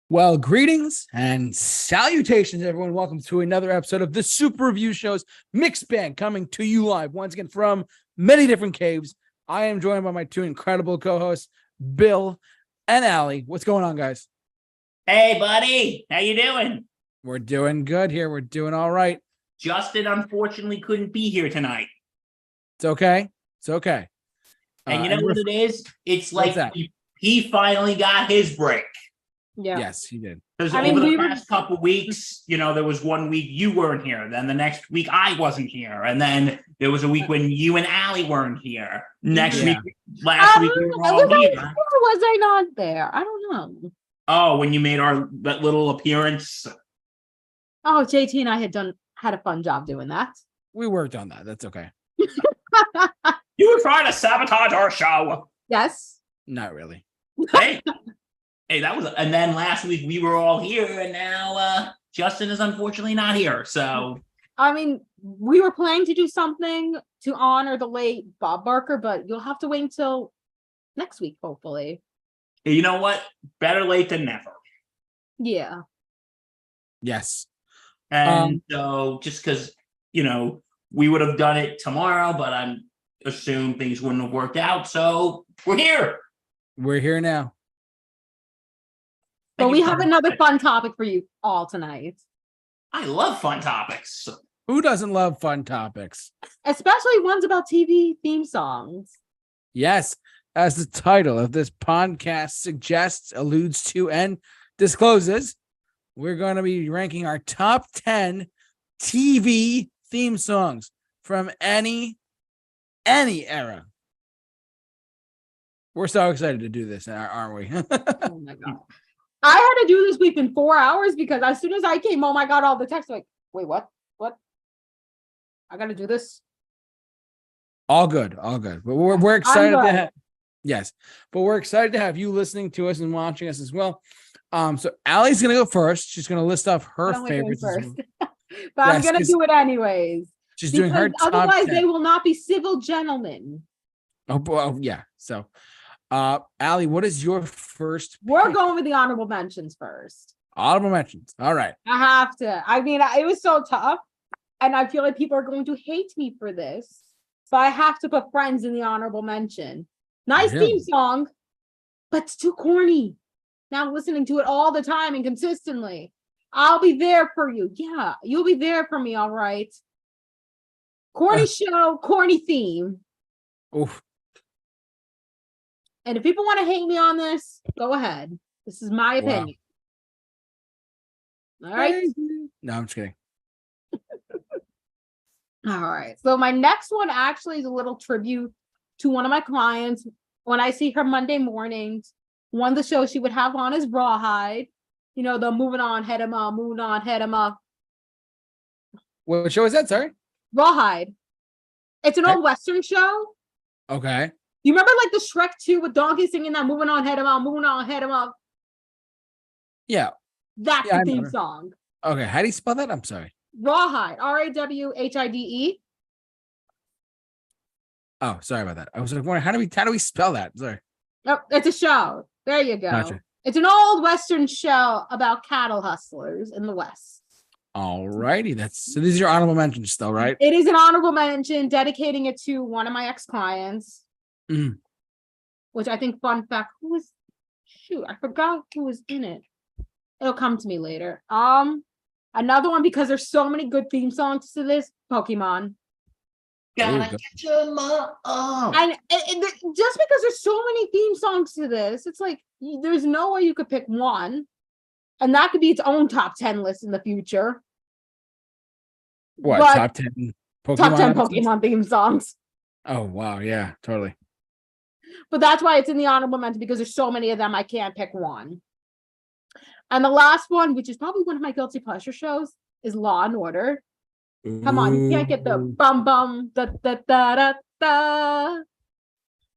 Well, greetings and salutations, everyone. Welcome to another episode of the Super Review Show's mixed band coming to you live once again from many different caves. I am joined by my two incredible co-hosts, Bill and Allie. What's going on, guys? Hey, buddy. How you doing? We're doing good here. We're doing all right. Justin unfortunately couldn't be here tonight. It's okay. It's okay. And you know what it is? It's like that? he finally got his break. Yeah. Yes, he did. Because over the past couple weeks, there was 1 week you weren't here. Then the next week I wasn't here. And then there was a week when you and Allie weren't here. Last week we were all here. Was I not there? I don't know. Oh, when you made that little appearance. Oh, JT and I had a fun job doing that. We worked on that. That's okay. You were trying to sabotage our show. Yes. Not really. Hey, that was, and then last week we were all here, and now Justin is unfortunately not here. So, I mean, we were planning to do something to honor the late Bob Barker, but you'll have to wait until next week, hopefully. You know what? Better late than never. Yeah. Yes. And so, just because we would have done it tomorrow, but I'm assumed things wouldn't have worked out. So we're here. We're here now. But we have another fun topic for you all tonight. I love fun topics. Who doesn't love fun topics? Especially ones about TV theme songs. Yes, as the title of this podcast suggests, alludes to, and discloses, we're going to be ranking our top 10 TV theme songs from any era. We're so excited to do this, aren't we? Oh my God. I had to do this week in 4 hours because as soon as I came home, I got all the texts like, wait, what? I got to do this. All good. But we're excited to have, yes, but we're excited to have you listening to us and watching us as well. So Allie's going to go first. She's going to list off her favorites. First. But yes, I'm going to do it anyways. She's doing her top otherwise 10. They will not be civil gentlemen. Oh, well, yeah. So, Allie, what is your first? We're going with the honorable mentions first. Honorable mentions. All right. I have to. I mean, it was so tough. And I feel like people are going to hate me for this. So I have to put Friends in the honorable mention. Nice theme song, but it's too corny. Now listening to it all the time and consistently. I'll be there for you. Yeah, you'll be there for me. All right. Corny show, corny theme. Oof. And if people want to hate me on this, go ahead. This is my opinion. All right. No, I'm just kidding. All right. So my next one actually is a little tribute to one of my clients. When I see her Monday mornings, one of the shows she would have on is Rawhide. The moving on, head him up, moving on, head him up. What show is that? Sorry? Rawhide. It's an old Western show. Okay. You remember like the Shrek 2 with Donkey singing that moving on, head him up, moving on, head him up? Yeah. That's the theme song. Okay. How do you spell that? I'm sorry. Rawhide. Rawhide. Oh, sorry about that. I was like, wondering, how do we spell that? Sorry. Oh, it's a show. There you go. Gotcha. It's an old Western show about cattle hustlers in the West. All righty. So these are your honorable mentions still, right? It is an honorable mention, dedicating it to one of my ex-clients. Mm. Which I think, fun fact, I forgot who was in it. It'll come to me later. Another one, because there's so many good theme songs to this, Pokemon. Gotta get your mom. And just because there's so many theme songs to this, it's like there's no way you could pick one, and that could be its own top 10 list in the future. What, top 10 Pokemon? Top 10 Pokemon theme songs. Oh wow, yeah, totally. But that's why it's in the honorable mention, because there's so many of them, I can't pick one. And the last one, which is probably one of my guilty pleasure shows, is Law and Order. Come on, you can't get the bum bum da da da da da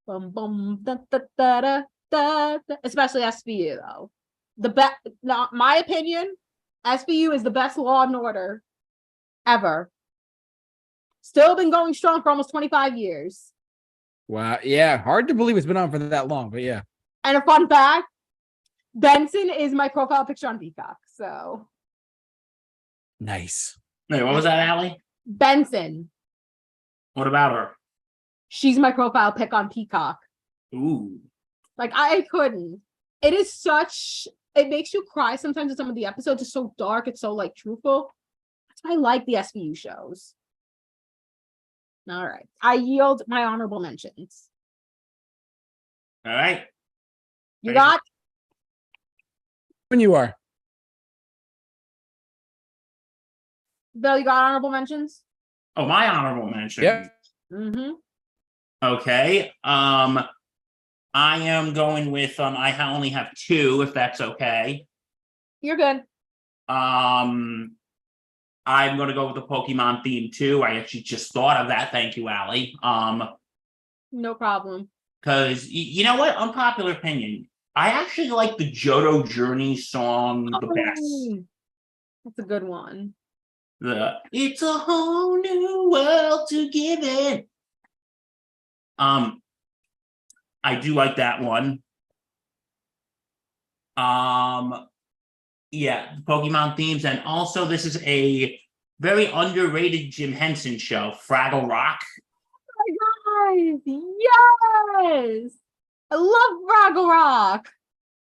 bum bum da da da da da, especially SVU though. Not my opinion, SVU is the best Law and Order ever. Still been going strong for almost 25 years. Wow, yeah, hard to believe it's been on for that long, but yeah. And a fun fact, Benson is my profile picture on Peacock. So Nice. Wait, what was that, Allie? Benson, What about her? she's my profile pic on Peacock. Ooh. Like I couldn't. It is such. It makes you cry sometimes in some of the episodes. It's so dark. It's so like truthful. That's why I like the SVU shows. All right, I yield my honorable mentions. All right. You got When you are. Bill. You got honorable mentions. Oh, my honorable mention. Yep. Mm-hmm. Okay. I am going with I only have 2, if that's okay. You're good. I'm going to go with the Pokemon theme too. I actually just thought of that. Thank you, Allie. No problem. Because you know what? Unpopular opinion. I actually like the Johto Journey song the best. Oh, that's a good one. It's a whole new world to give it. I do like that one. Yeah, Pokemon themes, and also this is a very underrated Jim Henson show, Fraggle Rock. Oh my God. Yes. I love Fraggle Rock.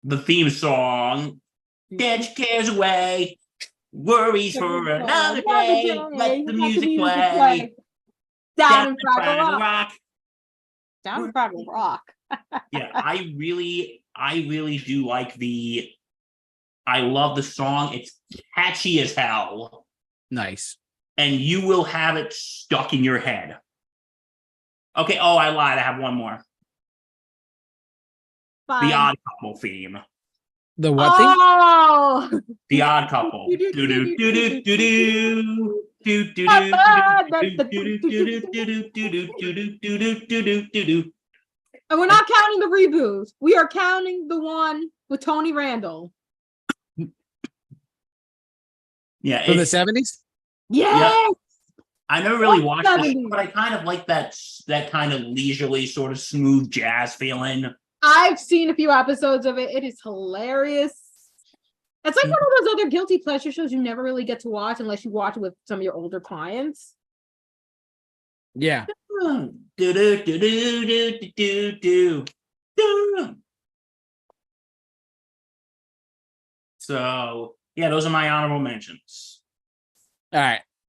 The theme song, get your cares away, worries for another day, let the music play. Down in Fraggle Fraggle Rock. Rock. Down in Fraggle Rock. Yeah, I really do like I love the song. It's catchy as hell. Nice. And you will have it stuck in your head. Okay, oh, I lied. I have one more. Fine. The Odd Couple theme. The what thing? Oh! The Odd Couple. Do do do do do do. Do do do. And we're not counting the reboot. We are counting the one with Tony Randall. Yeah, From the 70s? Yes. I never really watched it, 70s. but I kind of like that kind of leisurely, sort of smooth jazz feeling. I've seen a few episodes of it. It is hilarious. It's like one of those other guilty pleasure shows you never really get to watch unless you watch it with some of your older clients. Yeah. Do do do do do do do do. So yeah, those are my honorable mentions. All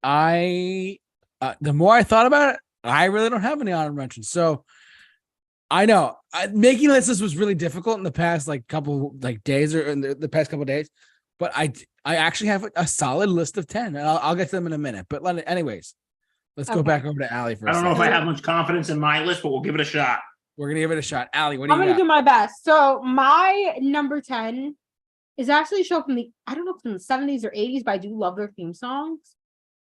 right. The more I thought about it, I really don't have any honorable mentions. So I know making lists was really difficult in the past couple days or in the past couple days, but I actually have a solid list of 10, and I'll get to them in a minute. But anyways, let's go back over to Allie for a I don't second. know if I have much confidence in my list, but we'll give it a shot. We're gonna give it a shot. Allie, what do I'm you gonna got? do my best. So my number 10 is actually a show from I don't know if it's from the 70s or 80s, but I do love their theme songs.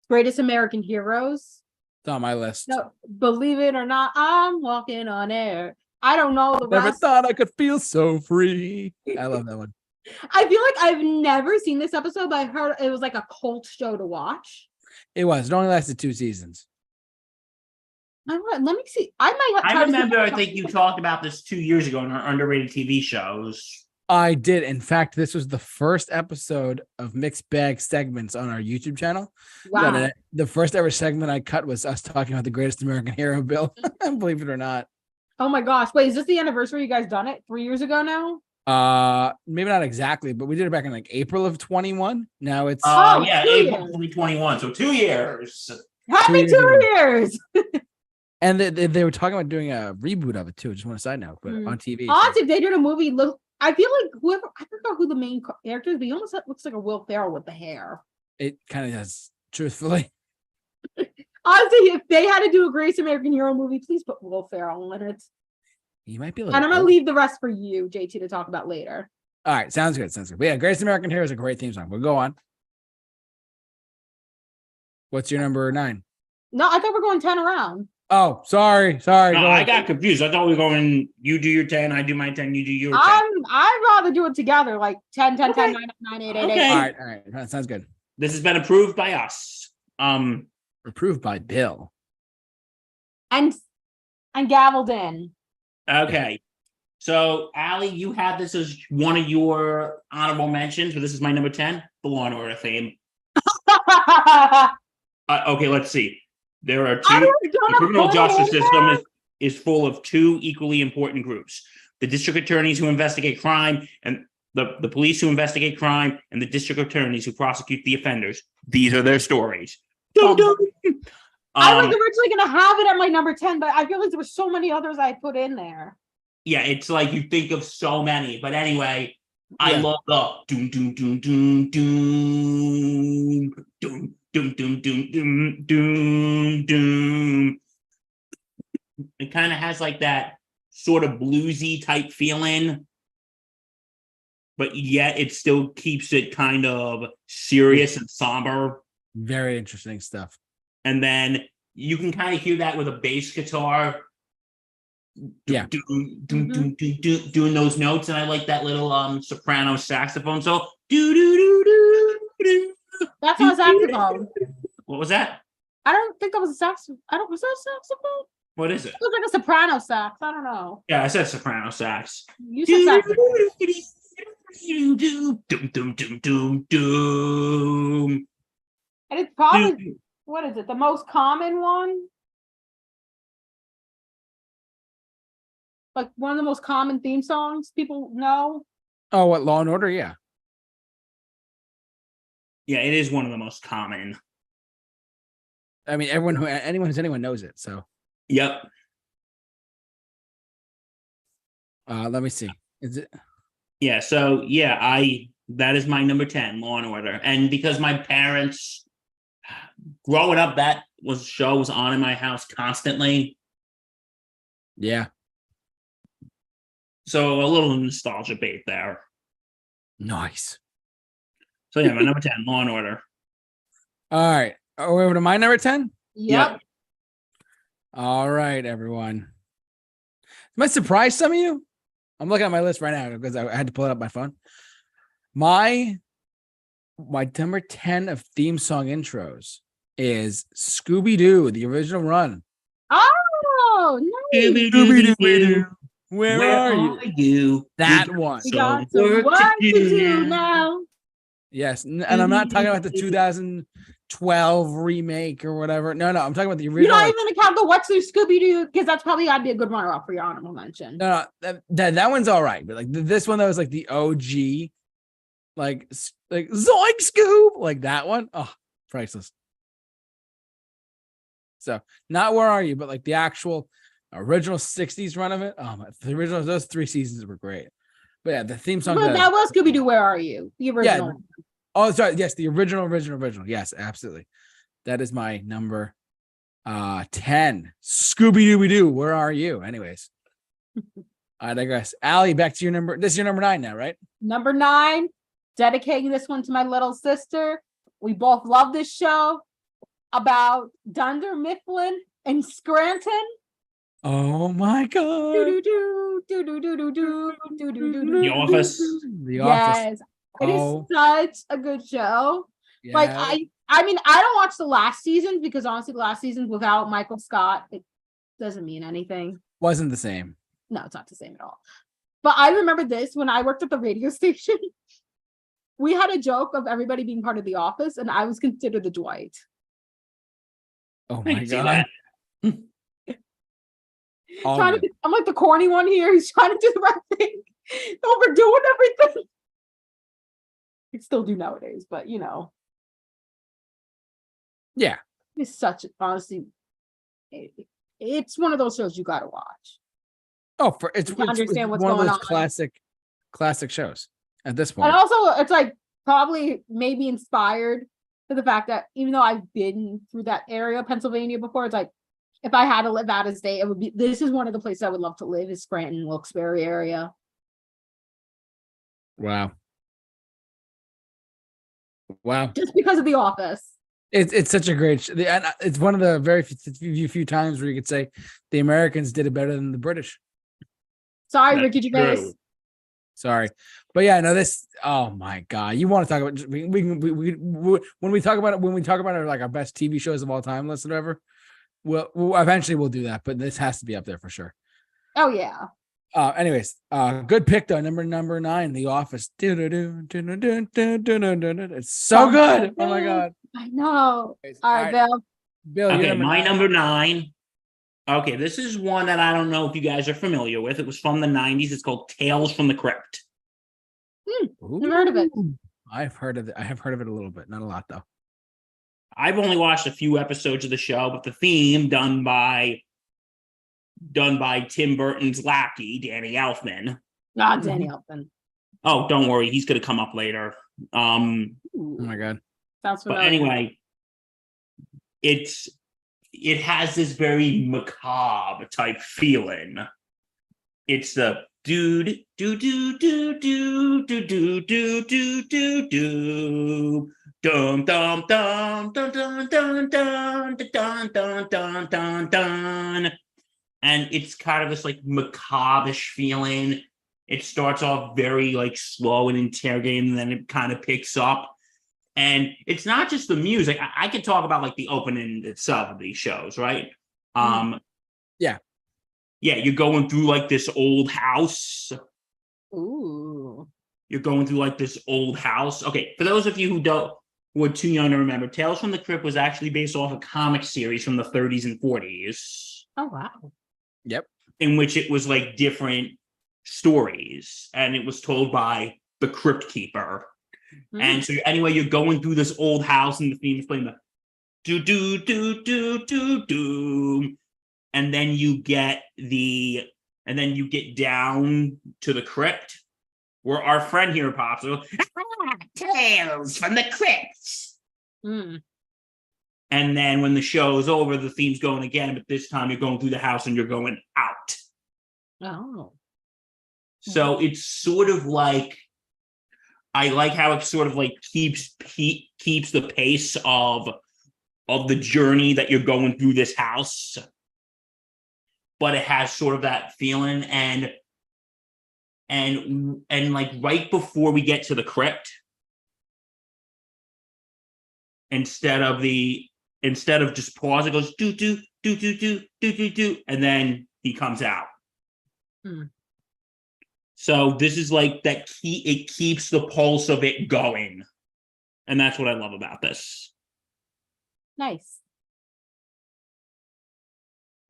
Greatest American Heroes. It's on my list. No, believe it or not, I'm walking on air. I don't know the Never rest. thought I could feel so free. I love that one. I feel like I've never seen this episode, but I heard it was like a cult show to watch. It was. It only lasted 2 seasons. Let me see. I remember, I think you talked about this 2 years ago in our underrated TV shows. I did. In fact, this was the first episode of Mixed Bag segments on our YouTube channel. Wow. The first ever segment I cut was us talking about the greatest American hero, Bill. Believe it or not. Oh my gosh. Wait, is this the anniversary you guys done it 3 years ago now? Maybe not exactly, but we did it back in April of 21. Now it's Oh, yeah, 2 April years. 2021. So 2 years. Happy 2 years. And they were talking about doing a reboot of it too. Just want to side note, but on TV. Honestly, if they did a movie, look, I feel like I forgot who the main character is, but he almost looks like a Will Ferrell with the hair. It kind of does, truthfully. Honestly, if they had to do a Greatest American Hero movie, please put Will Ferrell in it. You might be. And I'm gonna leave the rest for you, JT, to talk about later. All right, sounds good. But yeah, Greatest American Hero is a great theme song. We'll go on. What's your number 9? No, I thought we're going 10 around. Oh, sorry. No, I got confused. I thought we were going, you do your 10, I do my 10, you do your 10. I'd rather do it together, like 10, 10, Okay. 10, 9, 9, 8, 8, Okay. 8. All right. That sounds good. This has been approved by us. Approved by Bill. And gavelled in. Okay. So, Allie, you have this as one of your honorable mentions, but this is my number 10, the Law and Order theme. Okay, let's see. There are two. The criminal justice system is full of two equally important groups: the district attorneys who investigate crime, and the police who investigate crime, and the district attorneys who prosecute the offenders. These are their stories. I was originally going to have it at my number 10, but I realized there were so many others I put in there. Yeah, it's like you think of so many, but anyway, I love the doom doom doom doom doom doom doom doom doom doom doom. It kind of has like that sort of bluesy type feeling, but yet it still keeps it kind of serious and somber. Very interesting stuff. And then you can kind of hear that with a bass guitar. Yeah, doing those notes, and I like that little soprano saxophone. So that's not a saxophone. What was that? I don't think that was a saxophone. Was that a saxophone? What is it? It was like a soprano sax. I don't know. Yeah, I said soprano sax. You said saxophone. And it's probably what is it? The most common one? Like one of the most common theme songs people know. Oh, what, Law and Order? Yeah. Yeah, it is one of the most common. I mean, anyone knows it. So. Yep. Let me see. Is it? Yeah. So that is my number 10, Law and Order, and because my parents, growing up, that show was on in my house constantly. Yeah. So a little nostalgia bait there. Nice. So yeah, my number 10, Law and Order. All right. Are we over to my number 10? Yep. All right, everyone. Might surprise some of you. I'm looking at my list right now because I had to pull it up my phone. My number 10 of theme song intros is Scooby-Doo, the original run. Oh, nice. Scooby-Doo. Where are you? That one. We got some work to do now. Yes, and I'm not talking about the 2012 remake or whatever. No, I'm talking about the original. You're not even gonna count the What's New Scooby-Doo, because that's probably gotta be a good runner-up for your honorable mention. No, that one's all right, but like this one that was like the OG, like Zoink Scoob, like that one. Oh, priceless. So not Where Are You, but like the actual original 60s run of it. Oh, the original, those 3 seasons were great. But yeah, the theme song. But that was Scooby-Doo, Where Are You? The original. Yeah. Oh, sorry. Yes, the original. Yes, absolutely. That is my number 10. Scooby-Dooby-Doo, Where Are You? Anyways. I digress. Allie, back to your number. This is your number 9 now, right? Number 9, dedicating this one to my little sister. We both love this show about Dunder Mifflin and Scranton. Oh my God. The Office. The Office. Yes. It is such a good show. Yeah. Like I mean, I don't watch the last season because honestly, the last season without Michael Scott, it doesn't mean anything. Wasn't the same. No, it's not the same at all. But I remember this when I worked at the radio station. We had a joke of everybody being part of The Office, and I was considered the Dwight. Oh my God. I'm like the corny one here. He's trying to do the right thing. Overdoing everything. I still do nowadays, but you know. Yeah. It's such, honestly, it's one of those shows you got to watch. Oh, it's understand what's one going of those on. classic shows at this point. And also, it's like probably maybe inspired to the fact that even though I've been through that area of Pennsylvania before, it's like if I had to live out of state, it would be. This is one of the places I would love to live is Scranton, Wilkes-Barre area. Wow. Just because of The Office. It's such a great show. It's one of the very few times where you could say the Americans did it better than the British. Sorry, Ricky Gervais. Sorry, but yeah, no. This. Oh my God, you want to talk about? We when we talk about it, like our best TV shows of all time list or whatever. We'll eventually we'll do that, but this has to be up there for sure. Oh yeah. Anyways, good pick though. Number 9, The Office. It's so good. Oh my god. I know. Anyways, All right, Bill. Bill, you're Okay, number my 9. number 9. Okay, this is one that I don't know if you guys are familiar with. It was from the 90s. It's called Tales from the Crypt. Never heard of it. I have heard of it a little bit, not a lot though. I've only watched a few episodes of the show, but the theme done by Tim Burton's lackey, Danny Elfman. Not Danny Elfman. Oh, don't worry, he's gonna come up later. Oh my god. Sounds But familiar. anyway, it has this very macabre type feeling. It's the dude do do do do do do do do do do dum dum dum dum dum dum dum dum dum dum dum dum, and it's kind of this like macabre-ish feeling. It starts off very like slow and interrogating, and then it kind of picks up. And it's not just the music. I could talk about like the opening itself of these shows, right? Yeah, you're going through like this old house. Ooh. You're going through like this old house. Okay, for those of you who are too young to remember, Tales from the Crypt was actually based off a comic series from the 30s and 40s. Oh wow. Yep. In which it was like different stories, and it was told by the Crypt Keeper. And so anyway, you're going through this old house, and the theme is playing the do do do do do do, and then you get down to the crypt, where our friend here pops up, Tales from the Crypt. And then when the show's over, the theme's going again, but this time you're going through the house and you're going out. Oh. So it's sort of like, I like how it sort of like keeps the pace of the journey that you're going through this house, but it has sort of that feeling. And like right before we get to the crypt, instead of just pause, it goes do do do do do do do do, and then he comes out. So this is like that it keeps the pulse of it going. And that's what I love about this. Nice.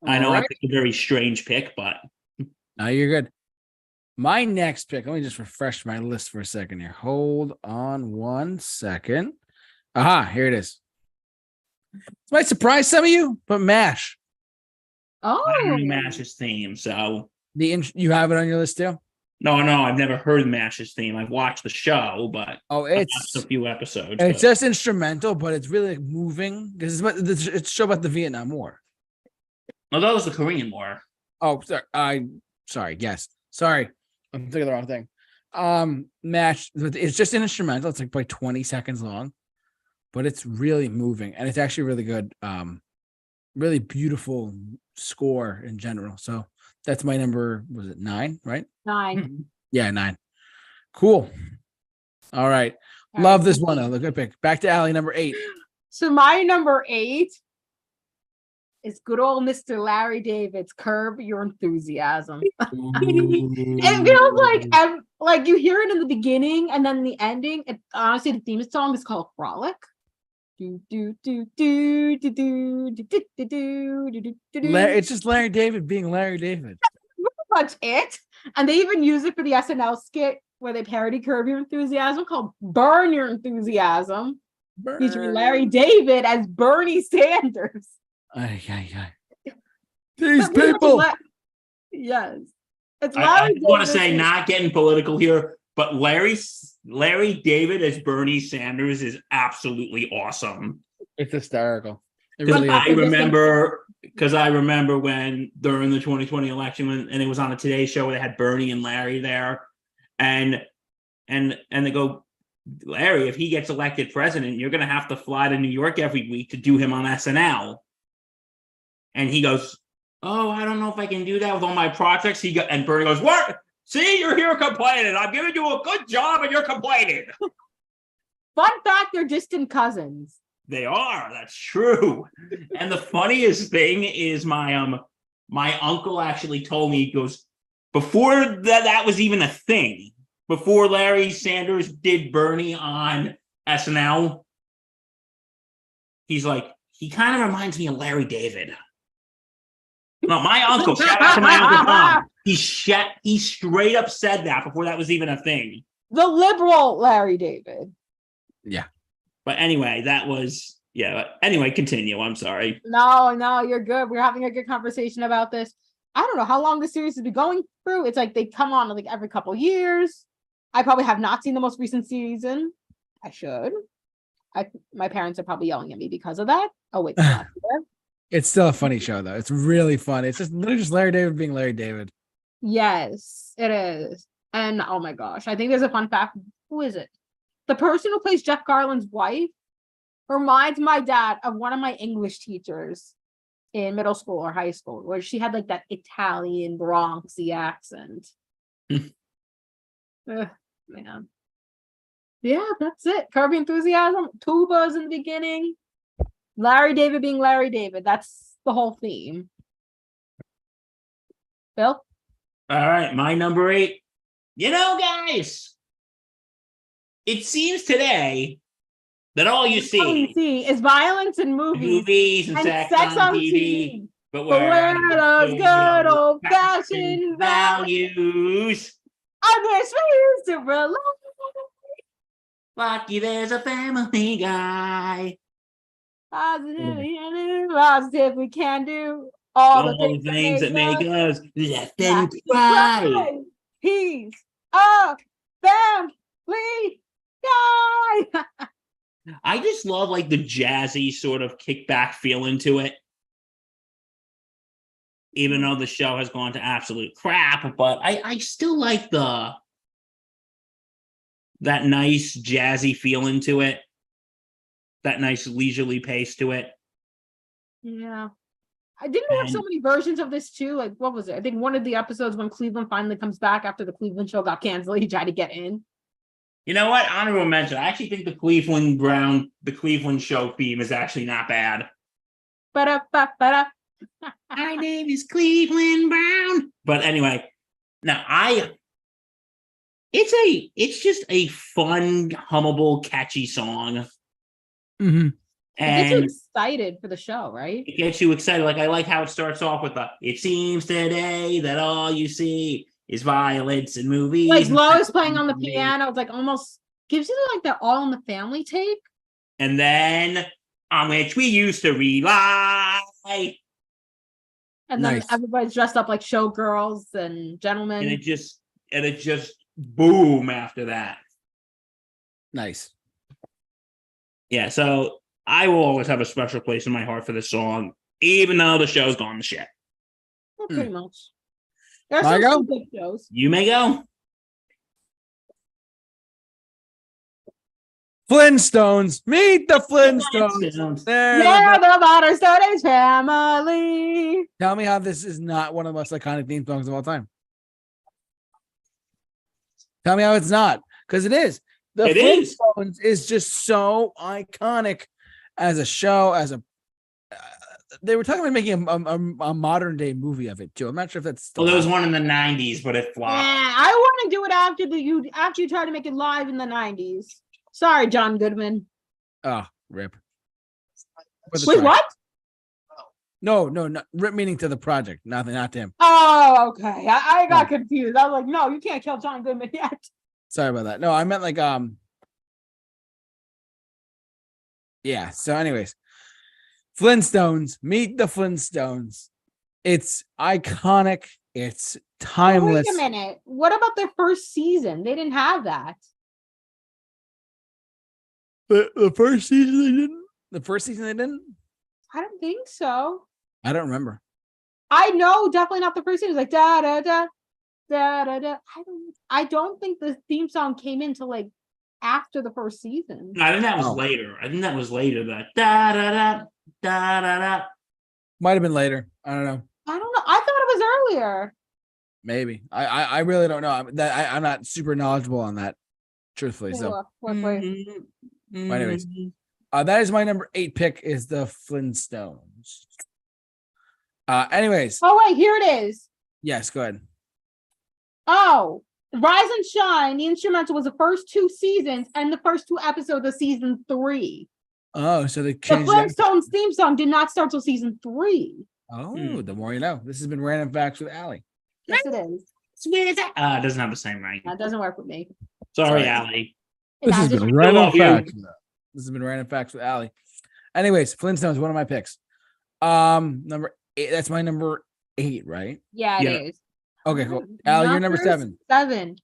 I know I picked a very strange pick, but No, you're good. My next pick, let me just refresh my list for a second here. Hold on one second. Aha, here it is. This might surprise some of you, but MASH. Oh. I don't know MASH's theme, so You have it on your list too? No, I've never heard MASH's theme. I've watched the show, but I've watched a few episodes. It's just instrumental, but it's really like moving. It's a show about the Vietnam War. No, that was the Korean War. Oh, sorry. Yes, sorry, I'm thinking the wrong thing. MASH. It's just an instrumental. It's like probably 20 seconds long, but it's really moving, and it's actually really good. Really beautiful score in general. So that's my number. Was it 9? Right? 9. Yeah, 9. Cool. All right. Love this one. Though. Good pick. Back to Allie, number 8. So my number 8 is good old Mr. Larry David's Curb Your Enthusiasm. It feels like you hear it in the beginning and then the ending. Honestly, the theme song is called Frolic. It's just Larry David being Larry David. That's pretty much it. And they even use it for the SNL skit where they parody Curb Your Enthusiasm called Burn Your Enthusiasm, featuring Larry David as Bernie Sanders. These people. Yes. It's I want to say, not getting political here, but Larry David as Bernie Sanders is absolutely awesome. It's hysterical. It Because really is. I remember when during the 2020 election, and it was on a Today Show where they had Bernie and Larry there, and they go, Larry, if he gets elected president, you're going to have to fly to New York every week to do him on SNL. And he goes, oh, I don't know if I can do that with all my projects. And Bernie goes, what? See, you're here complaining. I'm giving you a good job and you're complaining. Fun fact, they're distant cousins. They are. That's true. And the funniest thing is my uncle actually told me, he goes, before that was even a thing, before Larry Sanders did Bernie on SNL, he's like, he kind of reminds me of Larry David. No, my uncle, shout out to my Uncle Tom. He straight up said that before that was even a thing. The liberal Larry David. Yeah. But anyway, that was, anyway, continue. I'm sorry. No, you're good. We're having a good conversation about this. I don't know how long the series has been going through. It's like they come on like every couple years. I probably have not seen the most recent season. I should. My parents are probably yelling at me because of that. Oh, wait. It's still a funny show, though. It's really fun. It's just literally just Larry David being Larry David. Yes, it is. And oh my gosh, I think there's a fun fact. Who is it? The person who plays Jeff Garland's wife reminds my dad of one of my English teachers in middle school or high school, where she had like that Italian Bronxy accent. Man. Yeah, that's it. Curb Your Enthusiasm, tubas in the beginning. Larry David being Larry David. That's the whole theme. Bill? All right, my number 8. You know, guys, it seems today that all you see is violence in movies and sex on TV. But where are those good old-fashioned values? I wish we used to rely. Lucky there's a Family Guy. Positive we can do all the things that make us let them cry. He's a family guy. I just love like the jazzy sort of kickback feeling to it. Even though the show has gone to absolute crap, but I still like that nice jazzy feeling to it. That nice leisurely pace to it. Yeah. I didn't have so many versions of this too. Like, what was it? I think one of the episodes when Cleveland finally comes back after the Cleveland show got canceled, he tried to get in. You know what? Honorable mention. I actually think the Cleveland show theme is actually not bad. Ba-da-ba-ba-da. My name is Cleveland Brown. But anyway, it's just a fun, hummable, catchy song. Mm-hmm. And it gets you excited for the show, right? It gets you excited. Like I like how it starts off with it seems today that all you see is violence in movies. Like Lois playing on the piano. It's like almost gives you like that All in the Family take. And then on which we used to rely. And then everybody's dressed up like showgirls and gentlemen. And it just boom after that. Nice. Yeah, so I will always have a special place in my heart for this song, even though the show's gone to shit. Well, pretty much. There's some good shows. You may go. Flintstones. Meet the Flintstones. They're the Modern Stone Age family. Tell me how this is not one of the most iconic theme songs of all time. Tell me how it's not, because it is. The Flintstones is just so iconic as a show, they were talking about making a modern day movie of it too. I'm not sure if that's still. Well, there was one in the 90s, but it flopped. Yeah, I want to do it after you try to make it live in the 90s. Sorry, John Goodman. Oh, rip. Wait, what? No, rip meaning to the project, not to him. Oh, okay. I got confused. I was like, no, you can't kill John Goodman yet. Sorry about that. No, I meant like yeah, so anyways. Flintstones, Meet the Flintstones. It's iconic. It's timeless. Wait a minute. What about their first season? They didn't have that. The first season they didn't? The first season they didn't? I don't think so. I don't remember. I know, definitely not the first season. It was like da da da da da da. I don't think the theme song came in till like after the first season. I think that was later. That da da da da da da. Might have been later. I don't know. I thought it was earlier. Maybe. I really don't know. I'm not super knowledgeable on that, truthfully. So, anyways, that is my number 8 pick. Is the Flintstones. Anyways. Oh wait, here it is. Yes, go ahead. Oh, Rise and Shine. The instrumental was the first 2 seasons and the first 2 episodes of season 3. Oh, so they The changed that. Flintstones theme song did not start till season 3. Oh, the more you know. This has been Random Facts with Allie. Yes, it is. It doesn't have the same ring. That doesn't work with me. Sorry, Sorry. Allie. This has Just- been Random love you. Facts. This has been Random Facts with Allie. Anyways, Flintstones, one of my picks. Number 8. That's my number 8, right? Yeah, Yeah. it is. Okay, cool. Allie, you're number 7. 7.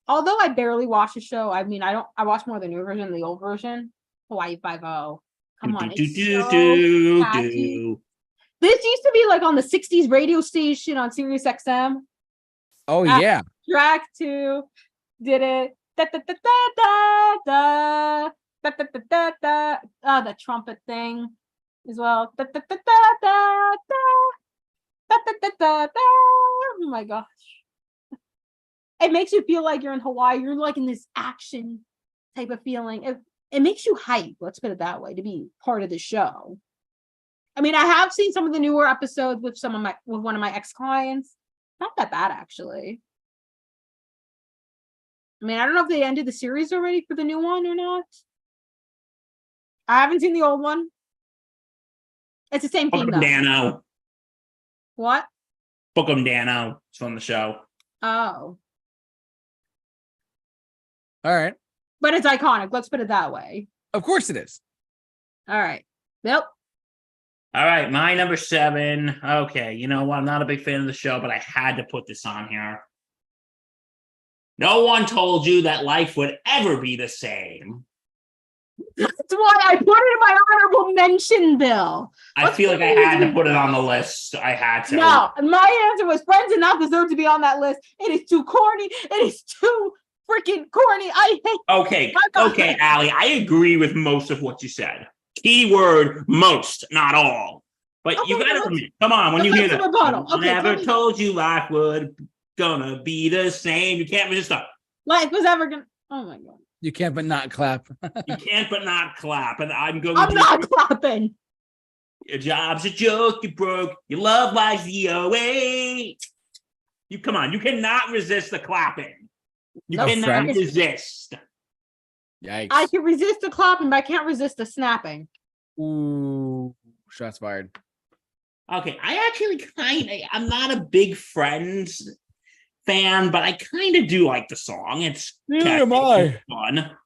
Although I barely watch the show, I mean, I watch more the new version than the old version. Hawaii 5-0. Come on, it's so catchy. This used to be like on the 60s radio station on Sirius XM. Oh, yeah. Track 2 did it. Da, da, da, da, da, da, da, da, da, da. Oh, the trumpet thing as well. Da, da, da, da, da, da, da, da, da, da, da. Oh my gosh. It makes you feel like you're in Hawaii. You're like in this action type of feeling. It makes you hype, let's put it that way, to be part of the show. I mean, I have seen some of the newer episodes with one of my ex-clients. Not that bad, actually. I mean, I don't know if they ended the series already for the new one or not. I haven't seen the old one. It's the same thing, Book though. Dano. What? Book 'em Dano. It's from the show. Oh. All right. But it's iconic. Let's put it that way. Of course it is. All right. Nope. All right, my number 7. Okay, you know what? I'm not a big fan of the show, but I had to put this on here. No one told you that life would ever be the same. That's why I put it in my honorable mention, Bill. I feel like I had to put it on the list. I had to. No, my answer was Friends did not deserve to be on that list. It is too corny. It is too freaking corny. I hate Okay, Allie, I agree with most of what you said. Keyword most, not all. But Okay, you gotta let's- admit, come on, when you hear that, rebuttal. Okay, never tell me. told you life would gonna be the same. You can't resist that. Life was ever gonna. Oh my god. You can't but not clap. You can't but not clap. And I'm going I'm to not clapping. Your job's a joke, you broke, your love lies the 08. You come on, you cannot resist the clapping. You Nope. cannot Friends? resist. Yikes. I can resist the clapping, but I can't resist the snapping. Ooh, shots fired. Okay, I actually I'm not a big Friends fan, but I kind of do like the song. It's Neither catchy, am I. it's fun.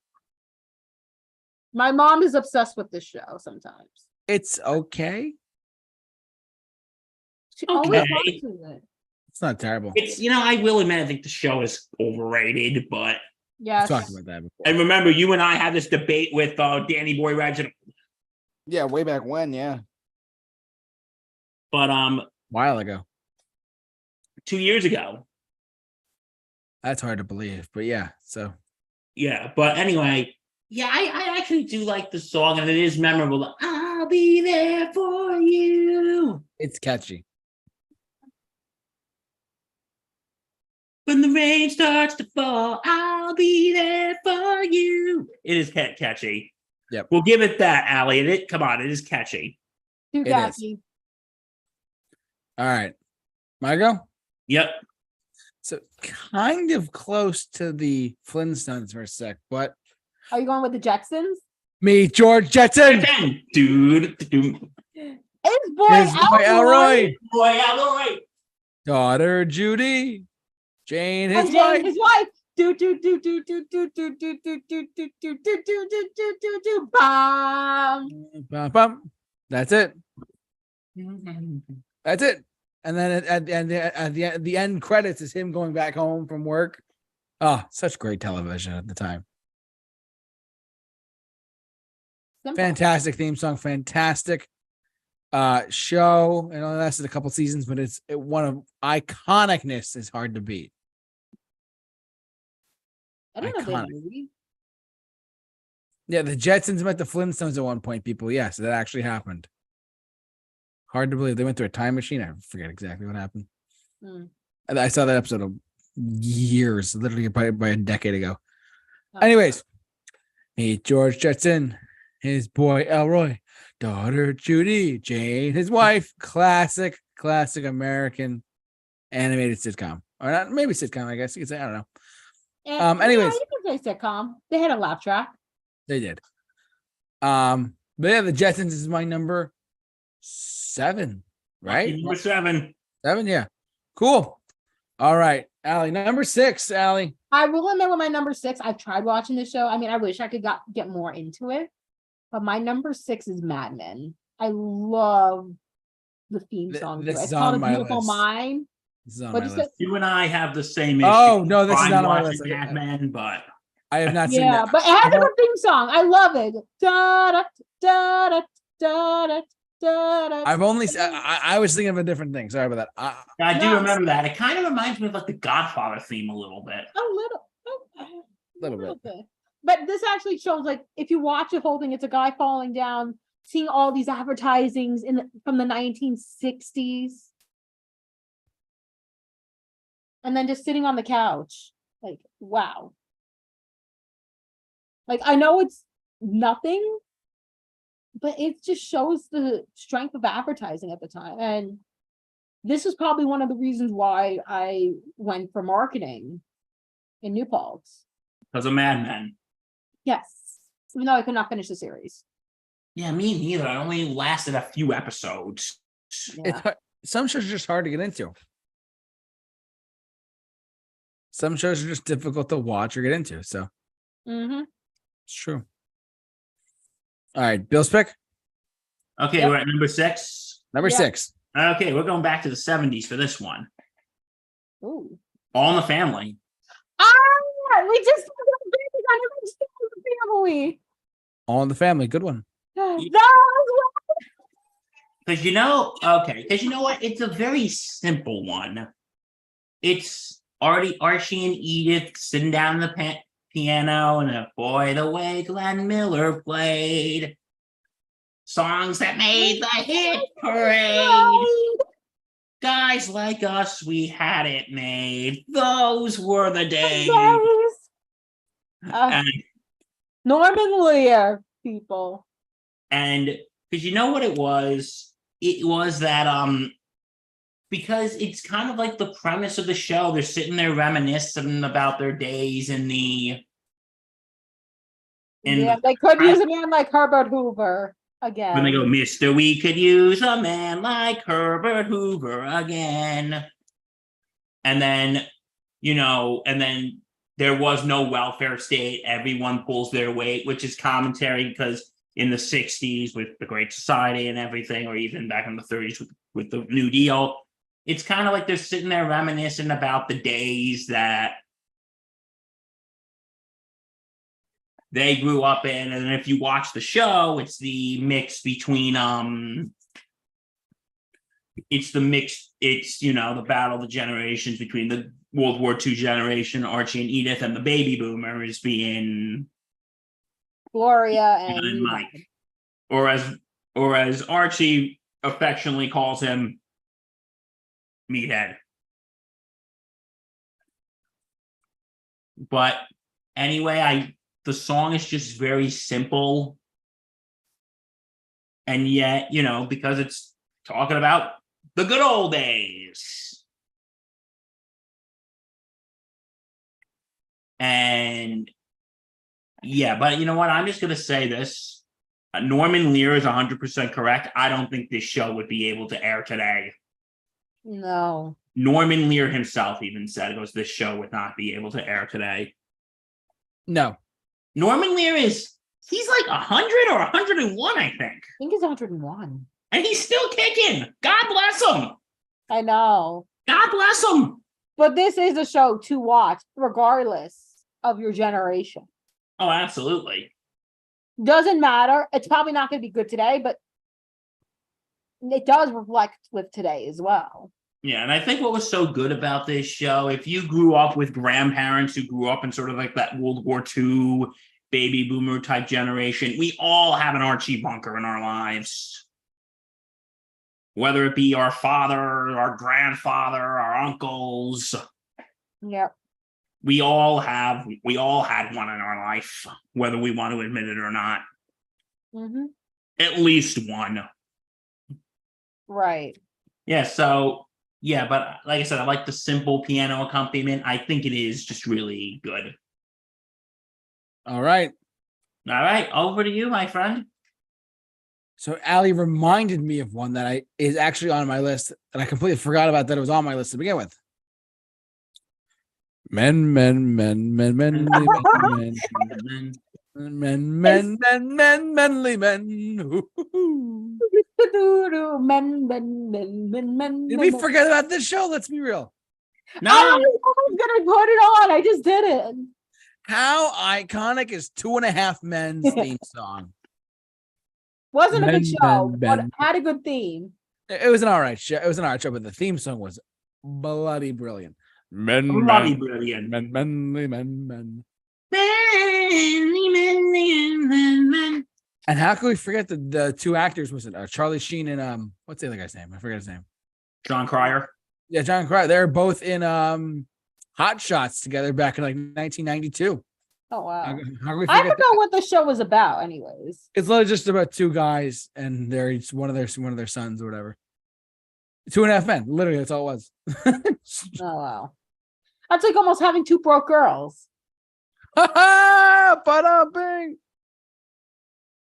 My mom is obsessed with this show sometimes. It's okay. She always Okay. watches it. It's not terrible. It's, I will admit, I think the show is overrated, but We Yes. talked about that before. and remember, you and I had this debate with Danny Boy Reginald, Yeah, way back when, yeah. but While ago. 2 years ago. That's hard to believe, but yeah. So Yeah, but anyway, yeah, I actually do like the song, and it is memorable. I'll be there for you it's catchy. when the rain starts to fall. I'll be there for you. It is catchy. Yep. We'll give it that, Allie. Come on, it is catchy. Too It is. catchy. All right. My go? Yep. So kind of close to the Flintstones for a sec, but Are you going with the Jetsons? me, George Jetson. Dude, It's boy His boy Elroy. boy, Alroy. Daughter Judy. Jane, his And Jane, wife. his wife. Do. Bam. Bum, bum. That's it. That's it. And then at the end credits is him going back home from work. Oh, such great television at the time. Simple. Fantastic theme song, fantastic show. It only lasted a couple seasons, but one of iconicness is hard to beat. I don't know if they have a iconic. movie. Yeah, the Jetsons met the Flintstones at one point, people. Yes, that actually happened. Hard to believe they went through a time machine. I forget exactly what happened. Hmm. I saw that episode of years, literally probably by a decade ago. Oh. Anyways, meet George Jetson, his boy Elroy, daughter Judy, Jane, his wife. Classic American animated sitcom. or not, maybe sitcom, I guess you could say. I don't know. And, Anyways. you can say sitcom. They had a laugh track. They did. But yeah, the Jetsons is my number 7, right? Number 7. 7, yeah. Cool. All right, Allie, number 6, Allie. I will admit with my number 6, I've tried watching the show. I mean, I wish I could get more into it, but my number 6 is Mad Men. I love the theme song. This it's is called on A my Beautiful list. Mind. This is on What my is list. it? You and I have the same issue. Oh no, this is I'm not on my watching list. Mad Men, but I have not seen Yeah, that. but it has a good theme song. I love it. Da da da da da da da da. I've only. I was thinking of a different thing. Sorry about that. I do No. remember that. It kind of reminds me of like the Godfather theme a little bit. A Little bit. But this actually shows, like, if you watch the whole thing, it's a guy falling down, seeing all these advertisings from the 1960s, and then just sitting on the couch, like, wow. Like, I know it's nothing, but it just shows the strength of advertising at the time. And this is probably one of the reasons why I went for marketing in New Paltz. Because of Mad Men. Yes. Even though I could not finish the series. Yeah, me neither. It only lasted a few episodes. Yeah. Some shows are just hard to get into. Some shows are just difficult to watch or get into. So it's true. All right, Bill's pick. Okay, Yep. we're at number 6. Number 6. Okay, we're going back to the 70s for this one. Ooh. All in the Family. We just family. All in the Family. Good one. Because you know what? It's a very simple one. It's Archie and Edith sitting down the piano, and boy, the way Glenn Miller played songs that made the hit parade. Guys like us, we had it made. Those were the days. And Norman Lear, people. And because you know what it was? It was that because it's kind of like the premise of the show. They're sitting there reminiscing about their days in the They could use a man like Herbert Hoover again. When they go, Mister, we could use a man like Herbert Hoover again. And then, and then there was no welfare state. Everyone pulls their weight, which is commentary because in the 60s with the Great Society and everything, or even back in the 30s with the New Deal, it's kind of like they're sitting there reminiscing about the days that they grew up in. And if you watch the show, it's the mix between the battle of the generations between the World War II generation, Archie and Edith, and the baby boomers being Gloria and Mike. Or as Archie affectionately calls him, Meathead. But anyway, the song is just very simple. And yet, because it's talking about the good old days. And yeah, but you know what? I'm just going to say this. Norman Lear is 100% correct. I don't think this show would be able to air today. No. Norman Lear himself even said it was this show would not be able to air today. No. Norman Lear he's like 100 or 101, I think. I think he's 101. And he's still kicking. God bless him. I know. God bless him. But this is a show to watch, regardless of your generation. Oh, absolutely. Doesn't matter. It's probably not going to be good today, but it does reflect with today as well. Yeah, and I think what was so good about this show, if you grew up with grandparents who grew up in sort of like that World War II baby boomer type generation, we all have an Archie Bunker in our lives. Whether it be our father, our grandfather, our uncles. Yep. We all had one in our life, whether we want to admit it or not. Mm-hmm. At least one. Right. Yeah, so Yeah, but like I said, I like the simple piano accompaniment. I think it is just really good. All right. All right, over to you, my friend. So Allie reminded me of one that is actually on my list, and I completely forgot about that it was on my list to begin with. Men, menly men. Hoo-hoo-hoo. Did we forget about this show? Let's be real. No, I was gonna put it on. I just didn't. How iconic is 2.5 Men's theme song? Wasn't a good show, but men. had a good theme. It was an all right show. It was an all right show, but the theme song was bloody brilliant. bloody brilliant. Men. Manly men. And how can we forget the two actors? Was it Charlie Sheen and what's the other guy's name? I forget his name. John Cryer. Yeah, John Cryer. They're both in Hot Shots together back in like 1992. Oh wow! How can we I forget forgot what the show was about. Anyways, it's literally just about two guys and they're each one of their sons or whatever. 2.5 Men. Literally, that's all it was. oh wow, that's like almost having two broke girls. Ba-dum-bing.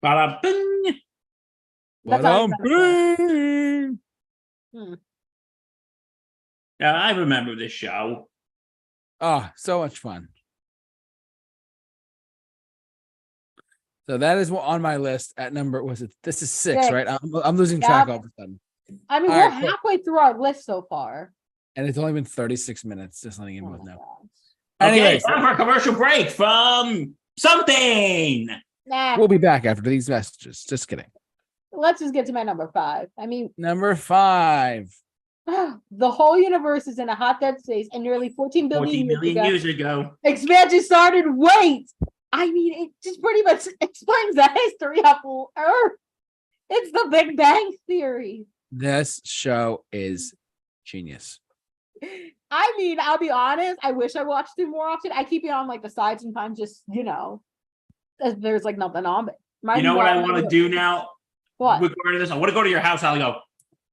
Bada bing. That's all Ba-dum-bing. Yeah, I remember this show. Oh, so much fun. So that is what on my list at number, was it? This is 6, Six. right? I'm losing track Yep. all of a sudden. I mean, All we're right, cool. halfway through our list so far. And it's only been 36 minutes, just letting you Oh both my know. gosh. Okay, Anyways, time for a commercial break from something. Nah, we'll be back after these messages. Just kidding. let's just get to my number 5. I mean, Number 5. the whole universe is in a hot dead space, and nearly 14 14 billion million years years ago. expansion started. Wait, I mean, it just pretty much explains the history of Earth. It's the Big Bang Theory. This show is genius. I mean, I'll be honest, I wish I watched it more often. I keep it on like the side sometimes, just as there's like nothing on. But You know what I want to do now? What? Regarding this, I want to go to your house. I'll go,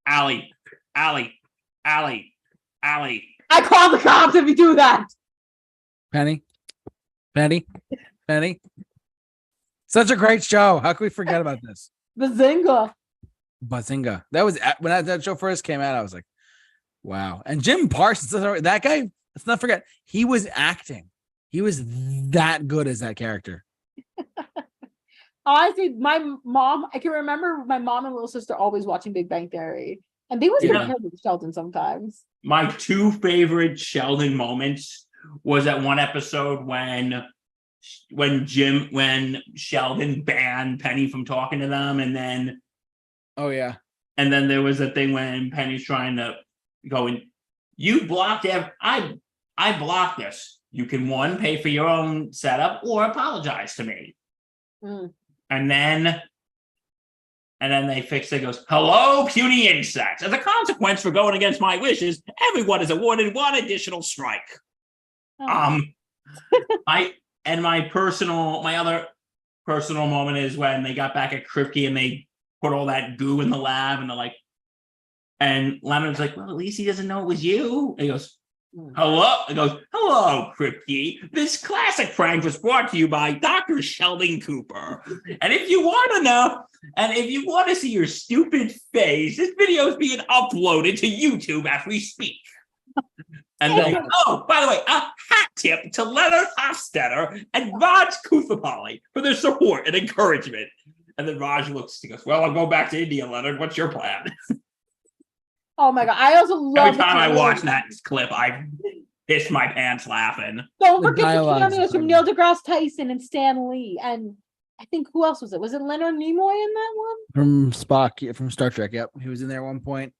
Allie. I call the cops if you do that. Penny. Such a great show. How can we forget about this? Bazinga. Bazinga. That was when that show first came out. I was like, wow. And Jim Parsons, that guy, let's not forget, he was acting. He was that good as that character. Honestly, my mom, I can remember my mom and little sister always watching Big Bang Theory. And they was compared with Sheldon sometimes. My 2 favorite Sheldon moments was that one episode when Sheldon banned Penny from talking to them, and then there was a thing when Penny's trying to go and you blocked I blocked this. You can pay for your own setup or apologize to me. And then they fixed it. Goes, hello, puny insects. As a consequence for going against my wishes, everyone is awarded 1 additional strike. Oh. My other personal moment is when they got back at Kripke and they put all that goo in the lab, and they're like, and Leonard's like, well, at least he doesn't know it was you. And he goes, hello. He goes, hello, Kripke. This classic prank was brought to you by Dr. Sheldon Cooper. And if you want to know, and if you want to see your stupid face, this video is being uploaded to YouTube as we speak. And then, oh, by the way, a hat tip to Leonard Hofstetter and Raj Kuthapalli for their support and encouragement. And then Raj looks, he goes, well, I'll go back to India, Leonard. What's your plan? Oh my God. I also love Every time I watch that clip, I piss my pants laughing. Don't The forget the dialogue's cameos from incredible. Neil deGrasse Tyson and Stan Lee. And I think who else was it? Was it Leonard Nimoy in that one? From Spock, from Star Trek. Yep. He was in there at one point.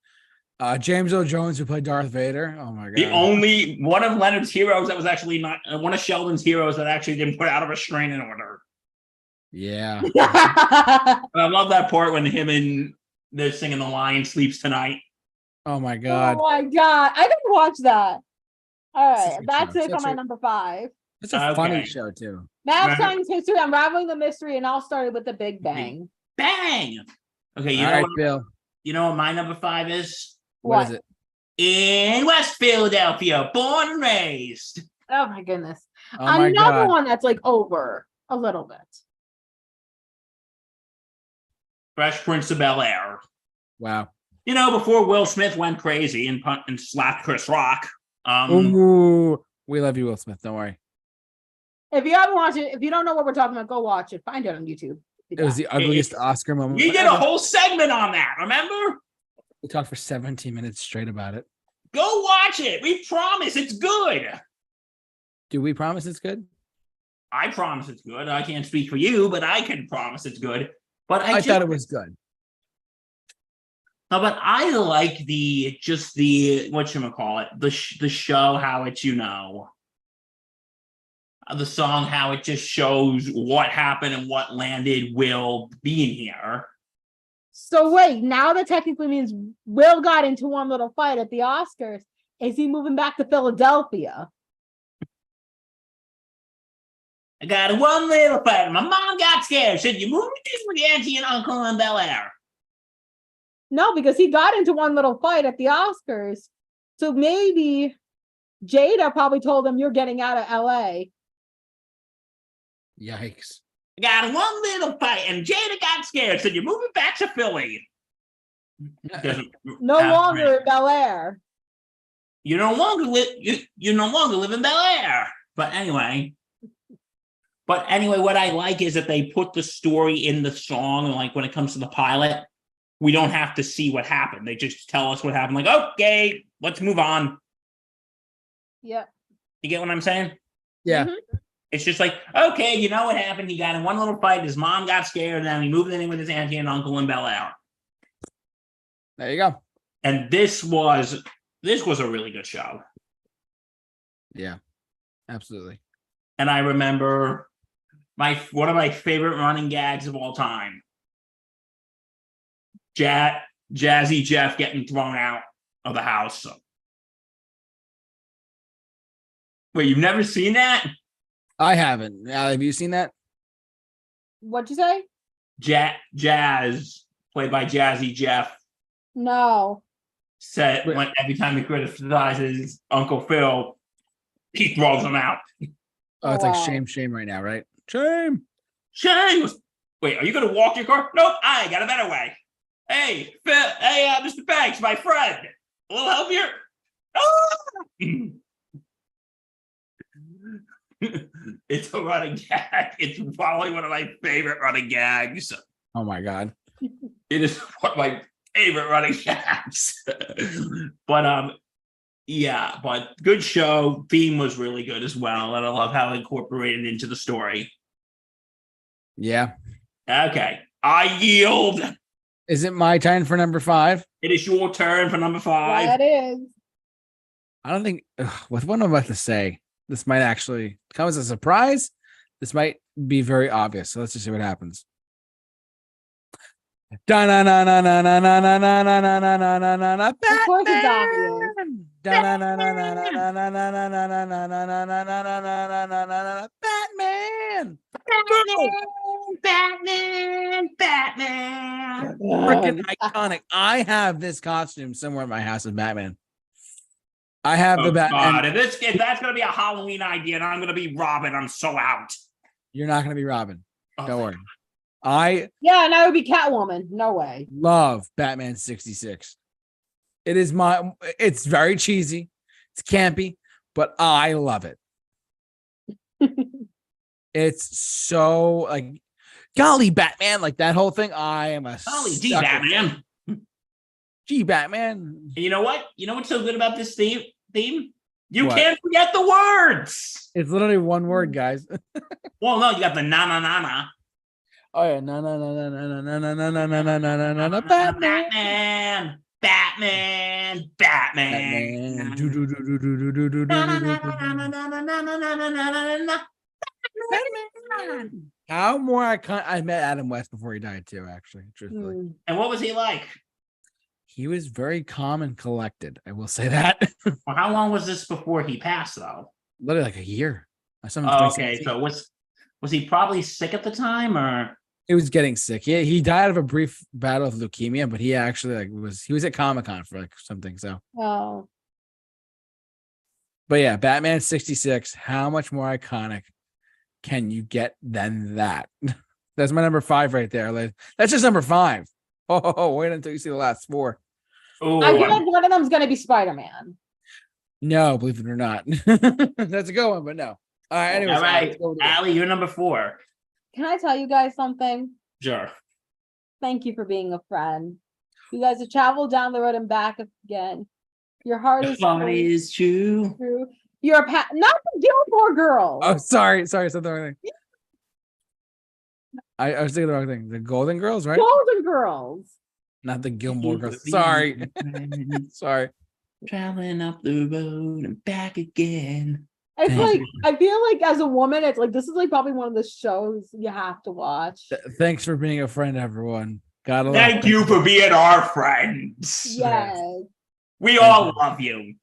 James Earl Jones, who played Darth Vader. Oh my God. The only one of Leonard's heroes that was actually not one of Sheldon's heroes that actually didn't put out of restraining order. Yeah. And I love that part when him and they're singing The Lion Sleeps Tonight. Oh my God. Oh my God. I didn't watch that. All right. Such a That's show. it for Such my a- number 5. It's a funny Okay. show too. Math, Right. science, history, unraveling the mystery, and all started with the Big Bang. Bang! Okay, All right, Bill. you know what my number 5 is? What is it? in West Philadelphia, born and raised. Oh my goodness. Oh my Another God. one that's like over a little bit. Fresh Prince of Bel-Air. Wow. You know, before Will Smith went crazy and slapped Chris Rock. Ooh, we love you, Will Smith. Don't worry. If you haven't watched it, if you don't know what we're talking about, go watch it. Find it on YouTube. It was the ugliest Oscar moment. We did a whole segment on that, remember? We talked for 17 minutes straight about it. Go watch it. We promise it's good. Do we promise it's good? I promise it's good. I can't speak for you, but I can promise it's good. But I thought it was good. No, but I like the whatchamacallit, the show, how it's, you know, the song, how it just shows what happened and what landed Will being here. So wait, now that technically means Will got into one little fight at the Oscars. Is he moving back to Philadelphia? I got one little fight. My mom got scared. Said, you moved in with your auntie and uncle in Bel-Air. No, because he got into one little fight at the Oscars. So maybe Jada probably told him, you're getting out of LA. Yikes. I got one little fight, and Jada got scared. Said, you're moving back to Philly. No longer in Bel-Air. You no longer live in Bel-Air. But anyway, what I like is that they put the story in the song, and like when it comes to the pilot, we don't have to see what happened. They just tell us what happened. Like, okay, let's move on. Yeah. You get what I'm saying? Yeah. Mm-hmm. It's just like, okay, you know what happened? He got in one little fight. His mom got scared, and then he moved in with his auntie and uncle in Bel-Air. There you go. And this was a really good show. Yeah, absolutely. And I remember one of my favorite running gags of all time. Jazzy Jeff getting thrown out of the house. Wait, you've never seen that? I haven't. Have you seen that? What'd you say? Jazz, played by Jazzy Jeff, No. said when every time he criticizes Uncle Phil, he throws him out. Oh, it's like shame right now, right? Shame. Wait, are you gonna walk your car? Nope, I got a better way. Hey, Phil, Mr. Banks, my friend. A little help here? It's a running gag. It's probably one of my favorite running gags. Oh my God. It is one of my favorite running gags. But yeah, but good show. Theme was really good as well, and I love how it incorporated into the story. Yeah. Okay, I yield. Is it my turn for number 5? It is your turn for number 5. That is. I don't think with what I'm about to say, this might actually come as a surprise. This might be very obvious. So let's just see what happens. Of course it's obvious. Batman. Freaking iconic. I have this costume somewhere in my house of Batman. I have the Batman. God, if that's going to be a Halloween idea and I'm going to be Robin, I'm so out. You're not going to be Robin. Oh, don't worry. I and I would be Catwoman. No way. love Batman 66. It's very cheesy. It's campy, but I love it. It's so like, golly, Batman, like that whole thing. I am a G Batman. Gee, Batman. And you know what? You know what's so good about this theme? You What? can't forget the words. It's literally one word, guys. Well, no, you got the na. Oh yeah, no, Batman. Batman. How more I met Adam West before he died too, actually, truthfully. And what was he like? He was very calm and collected. I will say that. Well, how long was this before he passed, though? Literally like a year. Okay, so was he probably sick at the time, or? He was getting sick. He died of a brief battle of leukemia, but he actually was at Comic-Con for like something. So, Oh, but yeah, Batman 66. How much more iconic can you get than that? That's my number 5 right there. Like, that's just number 5. Oh, wait until you see the last 4. Oh, I feel like one of them's gonna be Spider-Man. No, believe it or not. That's a good one, but no. All right, anyways. all right, let's go with it. Allie, you're number 4. Can I tell you guys something? Sure. Thank you for being a friend. You guys have traveled down the road and back again. Your heart is True. true. You're not the Gilmore Girls. Oh, sorry, said the wrong thing. I was thinking the wrong thing. The Golden Girls, right? Golden Girls. Not the Gilmore Girls. Sorry. Sorry. Traveling up the road and back again. It's Thank like you. I feel like as a woman, it's like this is like probably one of the shows you have to watch. Thanks for being a friend, everyone. Gotta love Thank you for being our friends. Yes. We all love you.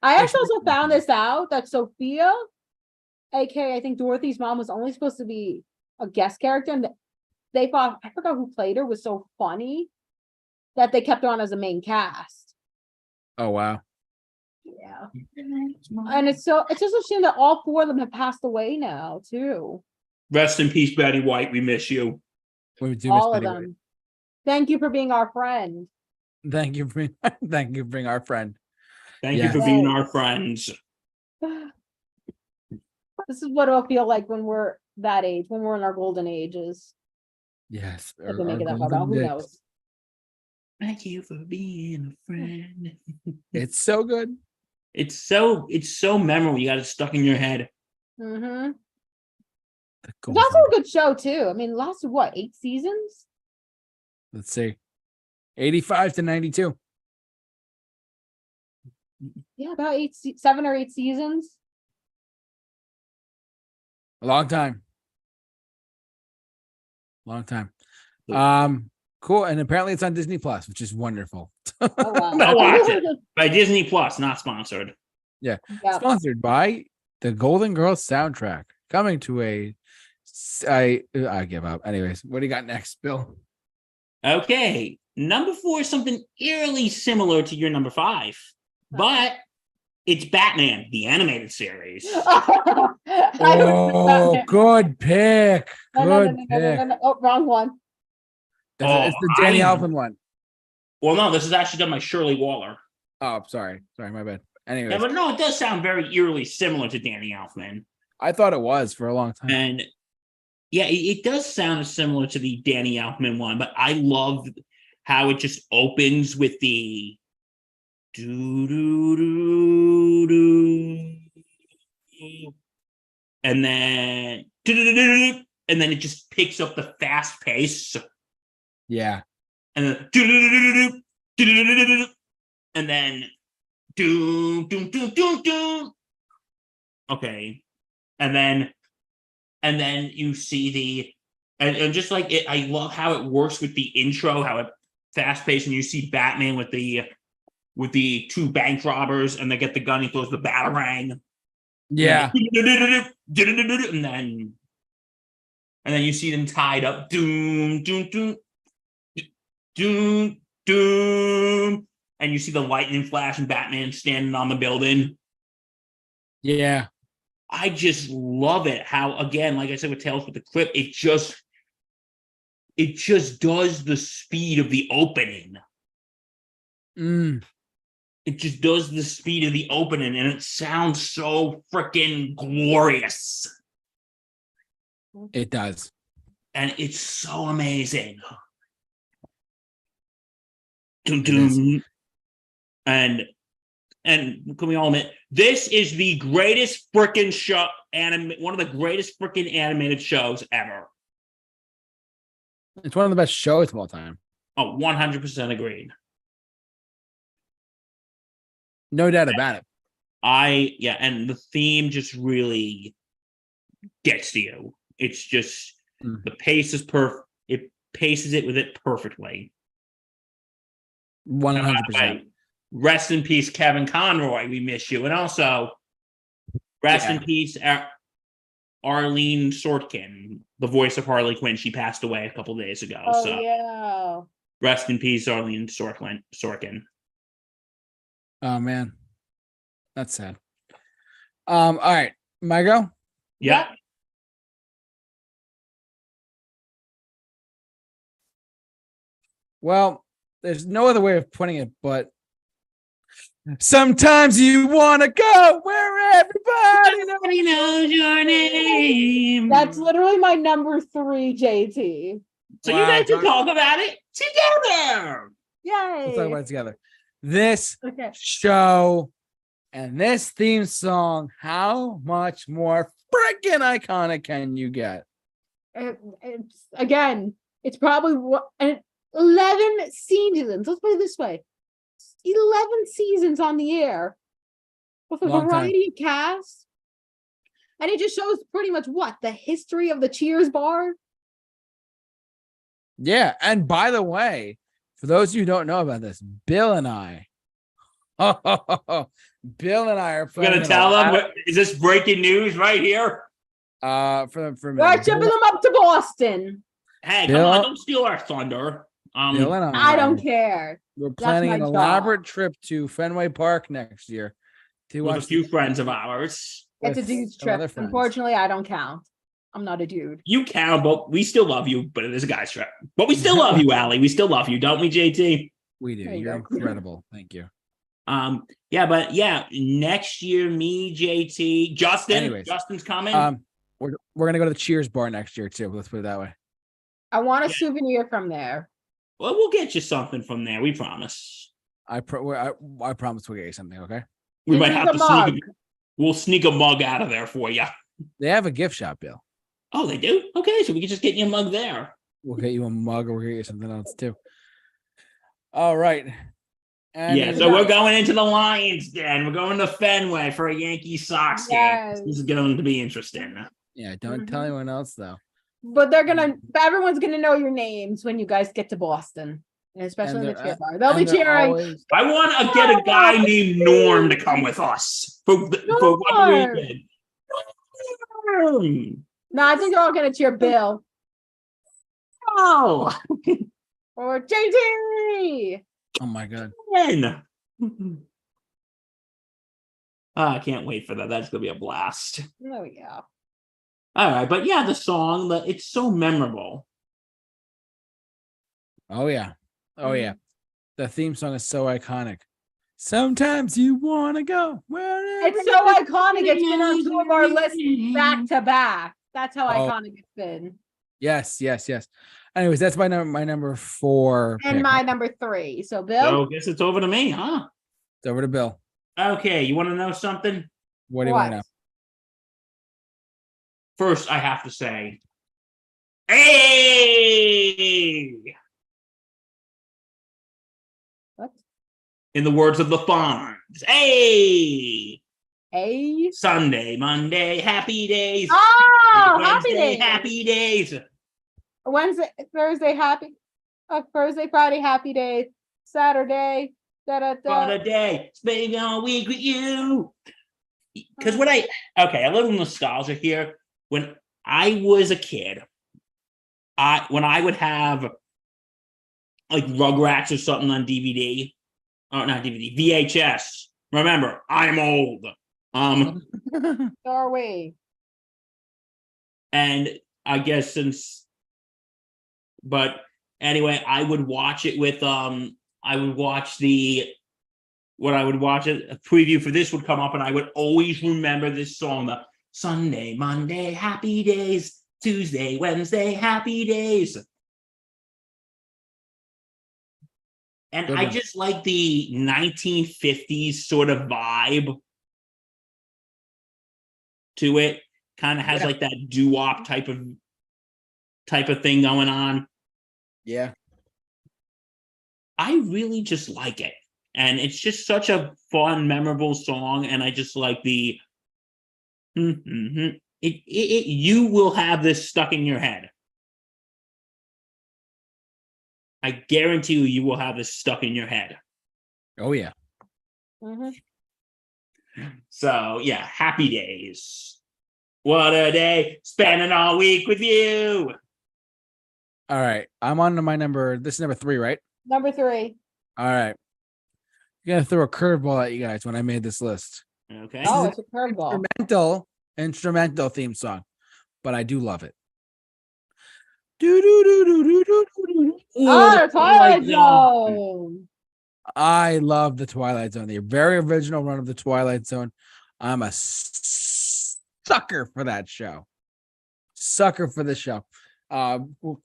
I actually also found this out that Sophia, aka I think Dorothy's mom, was only supposed to be a guest character, and they thought I forgot who played her was so funny that they kept her on as a main cast. Oh wow. Yeah. And it's just a shame that all 4 of them have passed away now, too. Rest in peace, Betty White. We miss you. We do All miss of Betty them. Thank you for being our friend. White. Thank you for being our friend. Thank Yes. you for being our friends. This is what it'll feel like when we're that age, when we're in our golden ages. Yes. If we make it that far, who knows? Thank you for being a friend. It's so good. It's so memorable. You got it stuck in your head. Mm-hmm. The It's Golden- also a good show, too. I mean, it lasted what, 8 seasons? Let's see. 85 to 92. Yeah, about 7 or 8 seasons. A long time. Cool. And apparently it's on Disney Plus, which is wonderful. Oh, wow. I'll watch it. By Disney Plus, not sponsored. Yeah. Sponsored by the Golden Girls soundtrack. Coming to I give up. Anyways, what do you got next, Bill? Okay. Number 4 is something eerily similar to your number 5, but it's Batman, the animated series. Oh, good pick. Good pick. No. Oh, wrong one. It's the Danny Elfman one. Well, no, this is actually done by Shirley Waller. Oh, sorry, my bad. Anyways, Yeah, but no, it does sound very eerily similar to Danny Elfman. I thought it was for a long time. And yeah, it does sound similar to the Danny Elfman one, but I love how it just opens with the do do do do, and then and then it just picks up the fast pace. Yeah. And then and then doom. Okay. And then you see and just like it, I love how it works with the intro, how it fast paced, and you see Batman with the 2 bank robbers, and they get the gun, he throws the batarang. Yeah. And then you see them tied up. Doom. And you see the lightning flash and Batman standing on the building. Yeah. I just love it. How, again, like I said with Tales with the Crypt, it just does the speed of the opening. It just does the speed of the opening, and it sounds so freaking glorious. It does. And it's so amazing. And can we all admit, this is the greatest freaking show, one of the greatest freaking animated shows ever. It's one of the best shows of all time. Oh, 100% agreed. No doubt about it. And the theme just really gets to you. It's just the pace is perfect. It paces it with it perfectly. 100%. Rest in peace, Kevin Conroy. We miss you. And also, rest in peace, Arlene Sorkin, the voice of Harley Quinn. She passed away a couple days ago. Oh so yeah. rest in peace, Arlene Sorkin. Oh man, that's sad. All right, my go. Yeah. Well, there's no other way of putting it, but sometimes you want to go where everybody knows your name. That's literally my number 3, JT. So you guys can talk about it together. Yay. We'll talk about it together. This Okay. show and this theme song, how much more freaking iconic can you get? It's probably 11 seasons. Let's put it this way. 11 seasons on the air with a Long variety of casts. And it just shows pretty much what? The history of the Cheers bar? Yeah, and by the way, for those of you who don't know about this, Bill and I are We're playing. gonna tell them. Is this breaking news right here? For We're shipping them up to Boston. Hey, Bill- come on! Don't steal our thunder. Bill and I don't care. We're planning my an job. elaborate trip to Fenway Park next year to With watch a few friends of ours. It's a with dude's some other trip. friends. Unfortunately, I don't count. I'm not a dude. You count, but we still love you. But it is a guy's trip. But we still love you, Allie. We still love you, don't we, JT? We do. There you You're go. incredible. Thank you. Next year, me, JT, Justin. Anyways, Justin's coming. We're gonna go to the Cheers bar next year too. Let's put it that way. I want a souvenir from there. Well, we'll get you something from there. We promise. I promise we'll get you something. Okay. We Give might me have the to mug. We'll sneak a mug out of there for you. They have a gift shop, Bill. Oh, they do? Okay, so we can just get you a mug there. We'll get you a mug, or we'll get you something else too. All right. And So we're going into the Lions Den. We're going to Fenway for a Yankees Sox game. Yes. This is going to be interesting. yeah, don't tell anyone else though. But everyone's gonna know your names when you guys get to Boston. And especially in the cheer bar. They'll be And they're cheering. always- I want to get a guy named Norm to come with us for one Norm. weekend. Norm. No, I think they're all gonna cheer Bill Oh, or JT. Oh my god. man. I can't wait for that. That's going to be a blast. There we go. All right, but yeah, the song, it's so memorable. Oh yeah. Oh yeah. The theme song is so iconic. Sometimes you want to go where It's so iconic. It's been on 2 of our lists back to back. That's how iconic it's been. Yes. Anyways, that's my number 4. And pick. my number 3. So Bill, So I guess it's over to me, huh? It's over to Bill. Okay, you want to know something? What do you want to know? First, I have to say, hey! What? In the words of the Fonz, hey! A. Sunday, Monday, happy days. Oh, happy Wednesday, days. happy days. Wednesday, Thursday, happy. Thursday, Friday, happy days. Saturday, What da. a day. Spending all week with you. Because a little nostalgia here. When I was a kid, when I would have like Rugrats or something on DVD, or not DVD, VHS. Remember, I'm old. So are we. And I guess but anyway, I would watch it with a preview for this would come up, and I would always remember this song, the Sunday, Monday, happy days, Tuesday, Wednesday, happy days. And Good I one. just like the 1950s sort of vibe to it. Kind of has like that doo-wop type of thing going on. Yeah. I really just like it. And it's just such a fun, memorable song. And I just like the you will have this stuck in your head. I guarantee you will have this stuck in your head. Oh yeah. Mhm. So yeah, happy days. What a day, spending all week with you. All right. I'm on to my number. This is number 3, right? Number 3. All right. I'm gonna throw a curveball at you guys when I made this list. Okay. Oh, it's a curveball. Instrumental theme song, but I do love it. Do do do do do do do. Oh, the Twilight Zone. I love the Twilight Zone. The very original run of the Twilight Zone. I'm a sucker for that show. Sucker for the show.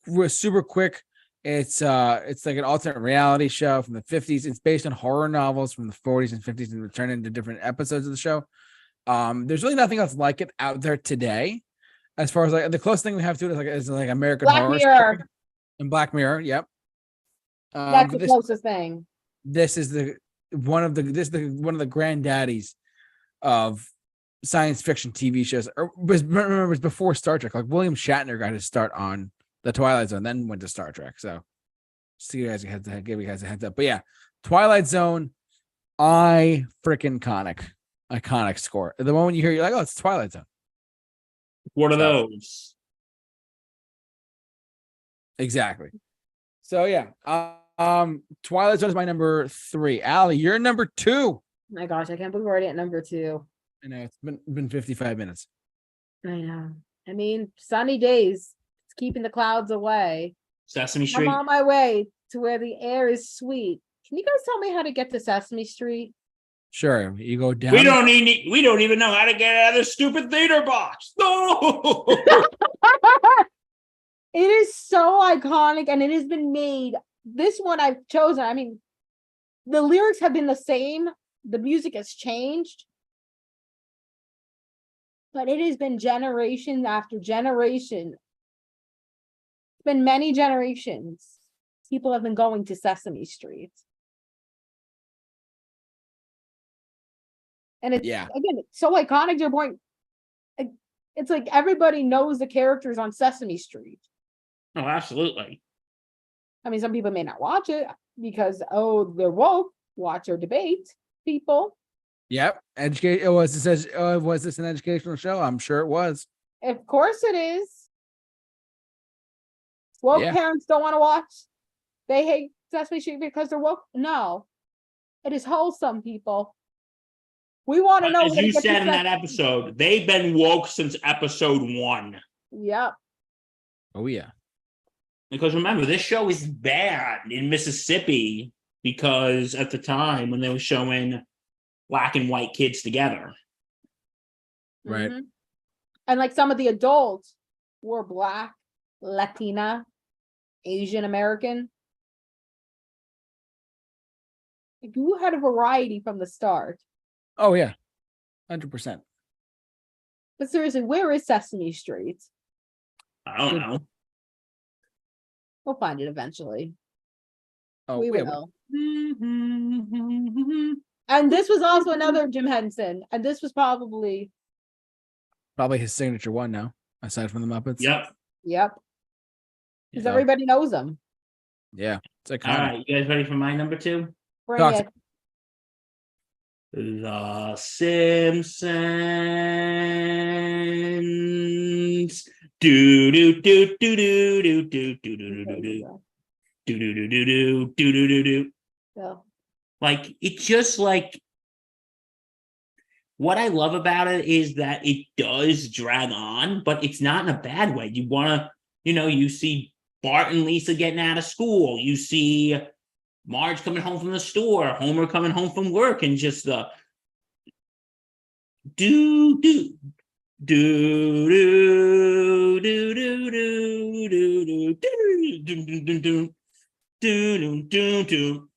We're super quick. It's like an alternate reality show from the 50s. It's based on horror novels from the 40s and 50s and turned into different episodes of the show. There's really nothing else like it out there today. As far as like the closest thing we have to it is like American Black Horror Mirror. Story and Black Mirror. Yep. That's the closest thing. This is one of the granddaddies of science fiction TV shows. Remember, it was before Star Trek. Like William Shatner got his start on the Twilight Zone, then went to Star Trek. So, give you guys a heads up. But yeah, Twilight Zone, iconic score. The moment you hear, you're like, oh, it's Twilight Zone. What are those? Exactly. So yeah, Twilight Zone is my number 3. Allie, you're number 2. Oh my gosh, I can't believe we're already at number 2. I know it's been 55 minutes. I know. I mean, sunny days. It's keeping the clouds away. Sesame Street. I'm on my way to where the air is sweet. Can you guys tell me how to get to Sesame Street? Sure, you go down. We don't even know how to get out of this stupid theater box. No. It is so iconic, and it has been made. This one I've chosen. I mean, the lyrics have been the same. The music has changed. But it has been generation after generation. It's been many generations. People have been going to Sesame Street. And it's, again, it's so iconic to a point. It's like everybody knows the characters on Sesame Street. Oh, absolutely. I mean, some people may not watch it because, they're woke. Watch or debate people. Yep. Educate. Was this an educational show? I'm sure it was. Of course it is. Woke parents don't want to watch. They hate Sesame Street because they're woke. No. It is wholesome, people. We want to know. As you said in that episode, they've been woke since episode 1. Yep. Oh, yeah. Because remember, this show is bad in Mississippi because at the time when they were showing black and white kids together. Right. Mm-hmm. And like some of the adults were Black, Latina, Asian American. You had a variety from the start. Oh, yeah. 100%. But seriously, where is Sesame Street? I don't know. We'll find it eventually. Oh, we will. And this was also another Jim Henson. And this was probably his signature one now, aside from the Muppets. Yep. Because everybody knows them. Yeah. It's iconic. All right, you guys ready for my number 2? Bring it. The Simpsons. Do do do do do do do do do do do do do do do do do do do. Like it's just like what I love about it is that it does drag on, but it's not in a bad way. You want to, you see Bart and Lisa getting out of school. You see Marge coming home from the store, Homer coming home from work, and just the do do do do do do do do do do do do do.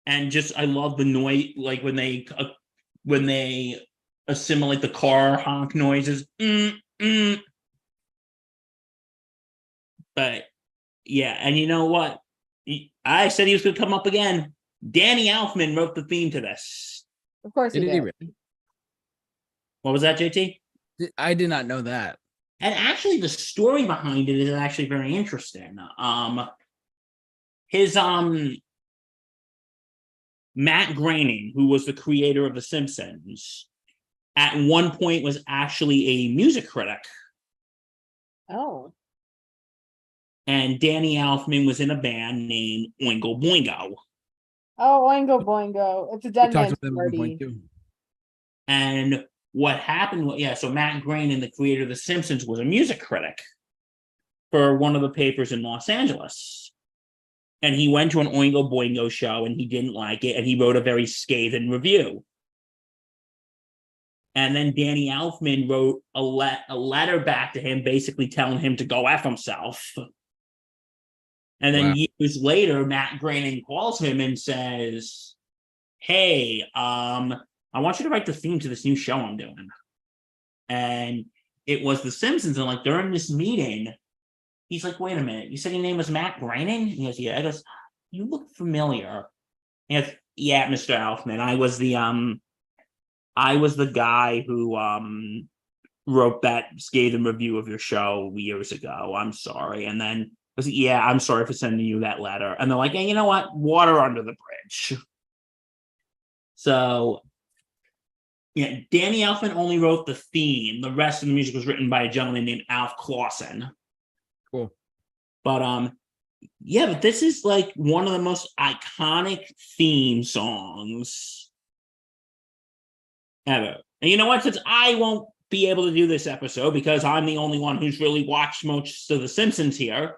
And just I love the noise, like when they assimilate the car honk noises. But yeah, and you know what? I said he was going to come up again. Danny Elfman wrote the theme to this. Of course he did. Really? What was that, JT? I did not know that. And actually, the story behind it is actually very interesting. His Matt Groening, who was the creator of The Simpsons, at one point was actually a music critic. Oh. And Danny Elfman was in a band named Oingo Boingo. Oh, Oingo Boingo. It's a We dead talked man's about them at one point party. too. And what happened was, so Matt Groening, the creator of The Simpsons, was a music critic for one of the papers in Los Angeles. And he went to an Oingo Boingo show and he didn't like it. And he wrote a very scathing review. And then Danny Elfman wrote a letter back to him, basically telling him to go F himself. And then years later, Matt Groening calls him and says, hey, I want you to write the theme to this new show I'm doing. And it was The Simpsons. And like during this meeting, he's like, wait a minute, you said your name was Matt Groening? He goes, yeah. I goes, you look familiar. He goes, yeah, Mr. Elfman. I was the guy who wrote that scathing review of your show years ago. I'm sorry. And then I was like, yeah, I'm sorry for sending you that letter. And they're like, hey, you know what? Water under the bridge. So, yeah, Danny Elfman only wrote the theme. The rest of the music was written by a gentleman named Alf Clausen. Cool. But yeah, but this is like one of the most iconic theme songs ever. And you know what? Since I won't be able to do this episode because I'm the only one who's really watched most of The Simpsons here,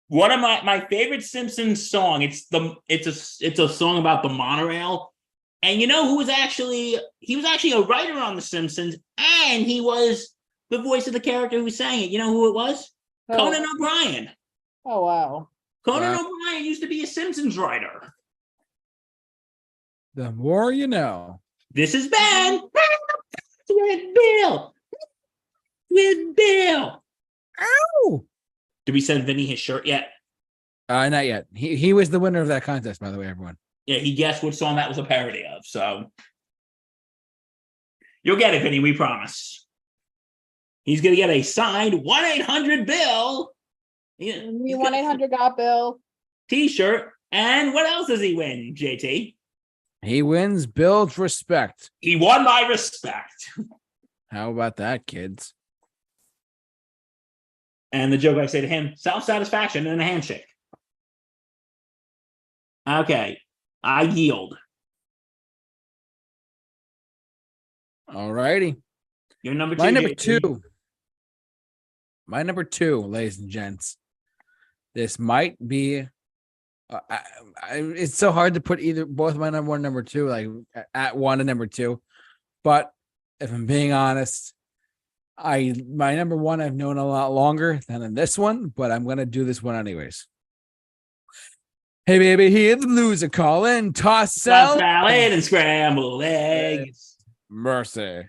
one of my favorite Simpsons song, it's a song about the monorail. And you know who was actually a writer on The Simpsons, and he was the voice of the character who sang it. You know who it was? Oh. Conan O'Brien. Oh, wow. Conan O'Brien used to be a Simpsons writer. The more you know. This is Ben with Bill. With Bill. Ow! Did we send Vinny his shirt yet? Not yet. He was the winner of that contest, by the way, everyone. Yeah, he guessed which song that was a parody of. So you'll get it, Vinny. We promise. He's gonna get a signed 1-800-Bill. 1-800-GOT-BILL T-shirt. And what else does he win, JT? He wins Bill's respect. He won my respect. How about that, kids? And the joke I say to him, self-satisfaction and a handshake. Okay, I yield. All righty. Your number two. My number two. My number two, ladies and gents. This might be. It's so hard to put both my number one and number two, like at one and number two. But if I'm being honest, my number one I've known a lot longer than in this one, but I'm gonna do this one anyways. Hey baby, hear the blues are calling. Toss salad and scrambled eggs. Mercy.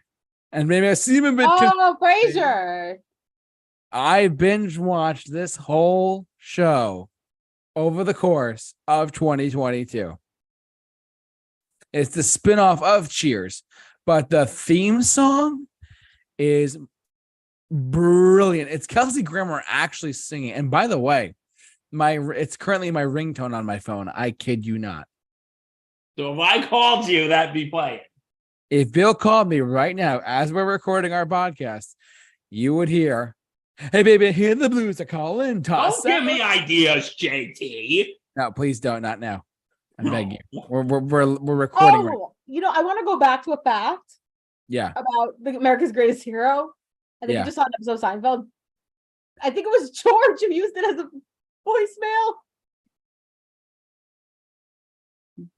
And maybe I seem a bit. Oh, Frasier. I binge watched this whole show over the course of 2022. It's the spinoff of Cheers, but the theme song is brilliant. It's Kelsey Grammer actually singing. And by the way, it's currently my ringtone on my phone. I kid you not. So if I called you, that'd be playing. If Bill called me right now as we're recording our podcast, you would hear, hey baby, hear the blues are calling. Toss Don't give me ideas, JT. No, please don't. Not now. I beg you. We're recording right now. You know, I want to go back to a fact. Yeah. About the America's Greatest Hero. I think Yeah. you just saw an episode of Seinfeld. I think it was George who used it as a voicemail.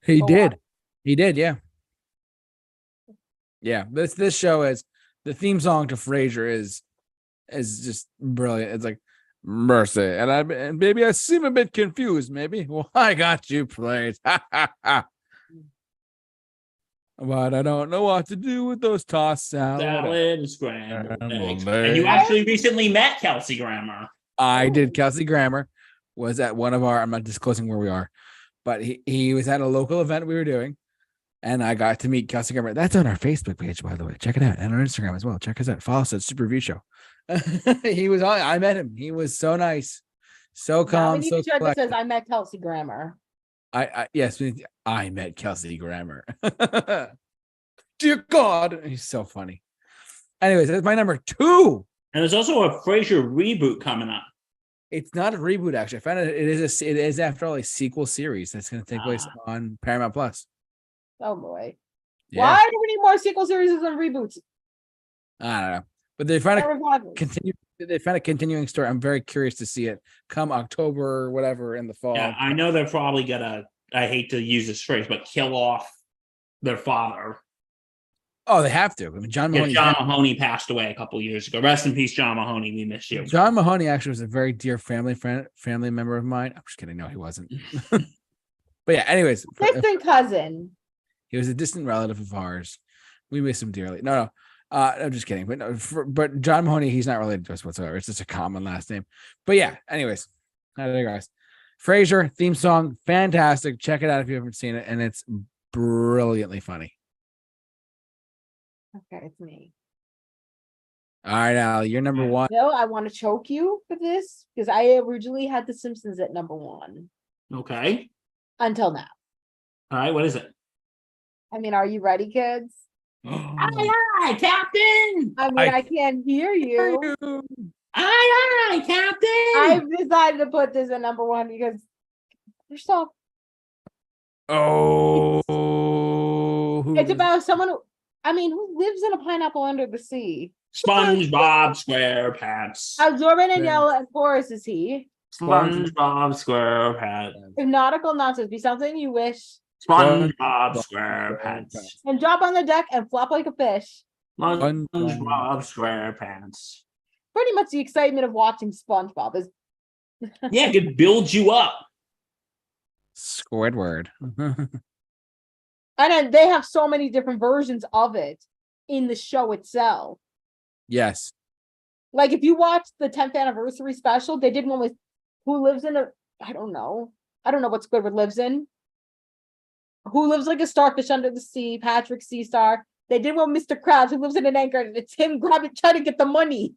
He Oh, did. wow. He did, yeah. Yeah. This show is the theme song to Frasier is just brilliant. It's like mercy. And maybe I seem a bit confused, maybe. Well, I got you played. But I don't know what to do with those tossed salad and scrambled eggs. eggs. And you actually recently met Kelsey Grammer. I did. Kelsey Grammer was at one of our, I'm not disclosing where we are, but he was at a local event we were doing. And I got to meet Kelsey Grammer. That's on our Facebook page, by the way. Check it out. And on Instagram as well. Check us out. Follow us at Super Review Show. He was on. I met him. He was so nice. So calm. So that says I met Kelsey Grammer. Yes, I met Kelsey Grammer. dear God. He's so funny. Anyways, that's my number 2. And there's also a Frasier reboot coming up. It's not a reboot, actually. I found it is after all a sequel series that's going to take place on Paramount Plus. Oh boy. Yeah. Why do we need more sequel series and reboots? I don't know. But they found Revival. a continuing story. I'm very curious to see it come October or whatever in the fall. Yeah, I know they're probably gonna, I hate to use this phrase, but kill off their father. Oh, they have to. I mean, John Mahoney passed away a couple years ago. Rest in peace, John Mahoney. We miss you. John Mahoney actually was a very dear family member of mine. I'm just kidding. No, he wasn't. But yeah, anyways. Distant cousin. He was a distant relative of ours. We miss him dearly. No. I'm just kidding. But no, but John Mahoney, he's not related to us whatsoever. It's just a common last name. But yeah, anyways. I digress. Frasier theme song, fantastic. Check it out if you haven't seen it, and it's brilliantly funny. Okay, it's me. All right, Al, you're number 1. No, I want to choke you for this because I originally had The Simpsons at number 1. Okay. Until now. All right, what is it? I mean, are you ready, kids? Aye, aye, Captain. I mean, I can't hear you. Aye, aye, Captain. I've decided to put this at number 1 because there's so. It's about someone who lives in a pineapple under the sea. SpongeBob SquarePants. Absorbent and yellow and porous is he. SpongeBob SquarePants. If nautical nonsense be something you wish. SpongeBob SquarePants. And drop on the deck and flop like a fish. SpongeBob SquarePants. Pretty much the excitement of watching SpongeBob is. Yeah, it could build you up. Squidward. And then they have so many different versions of it in the show itself. Yes. Like if you watch the 10th anniversary special, they did one with who lives in a, I don't know what Squidward lives in. Who lives like a starfish under the sea, Patrick Seastar. They did one with Mr. Krabs who lives in an anchor and it's him trying to get the money.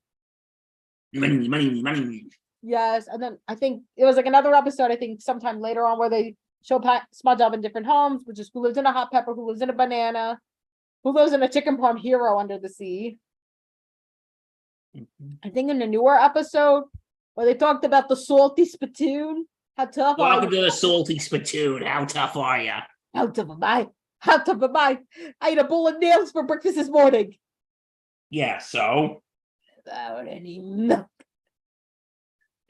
Money. Yes, and then I think it was like another episode, I think sometime later on where they show SpongeBob in different homes, which is who lives in a hot pepper, who lives in a banana, who lives in a chicken farm hero under the sea. I think in the newer episode where they talked about the salty spittoon, how tough Welcome to the salty spittoon. How tough are you? How tough am I? How tough am I? I ate a bowl of nails for breakfast this morning. Yeah, so Without any milk.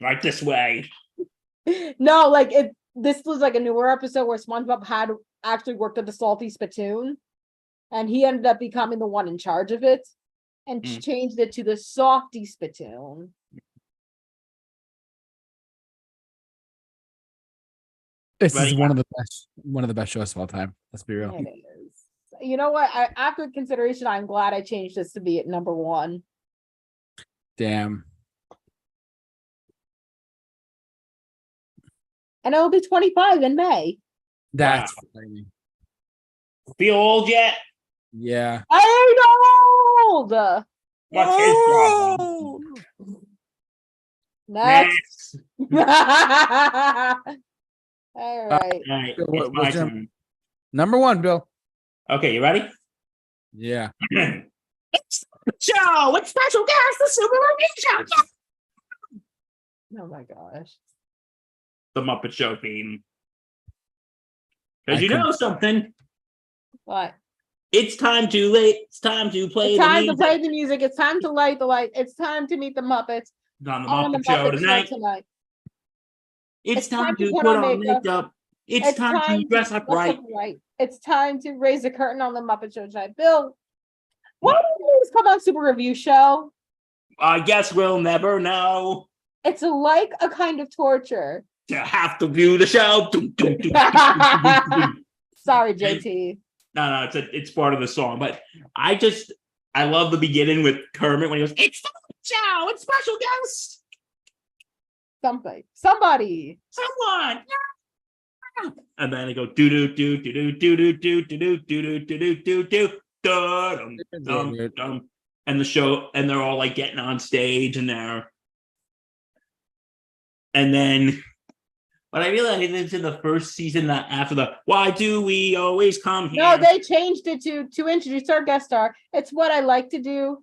Right this way. No, like this was like a newer episode where SpongeBob had actually worked at the salty spittoon, and he ended up becoming the one in charge of it, and changed it to the softy spittoon. This is one of the best shows of all time. Let's be real. It is. You know what? After consideration, I'm glad I changed this to be at number 1. Damn. And it'll be 25 in May. That's funny. Feel old yet? Yeah. I ain't old. What's his problem? Next. All right. All right. What- It's my turn. Number 1, Bill. Okay, you ready? Yeah. It's the show. It's special guest, the Super Review Show. Oh my gosh. The Muppet Show theme. Because I you know something. What? It's time to It's time to play It's the time music. to play the music. It's time to light the light. It's time to meet the Muppets on the on the Muppet Show Muppet tonight. It's time to put on makeup. It's time to dress up right. It's time to raise the curtain on the Muppet Show tonight. Bill, why don't you come on Super Review Show? I guess we'll never know. It's like a kind of torture. To have to view the show. Sorry, JT. No, it's part of the song. But I love the beginning with Kermit when he goes, "It's the show. It's special guest. Somebody. Someone." And then they go do do do do do do do do do do do do do do, and the show, and they're all like getting on stage, and then But I realized it's in the first season that after the "Why do we always come here?" No, they changed it to introduce our guest star. It's what I like to do.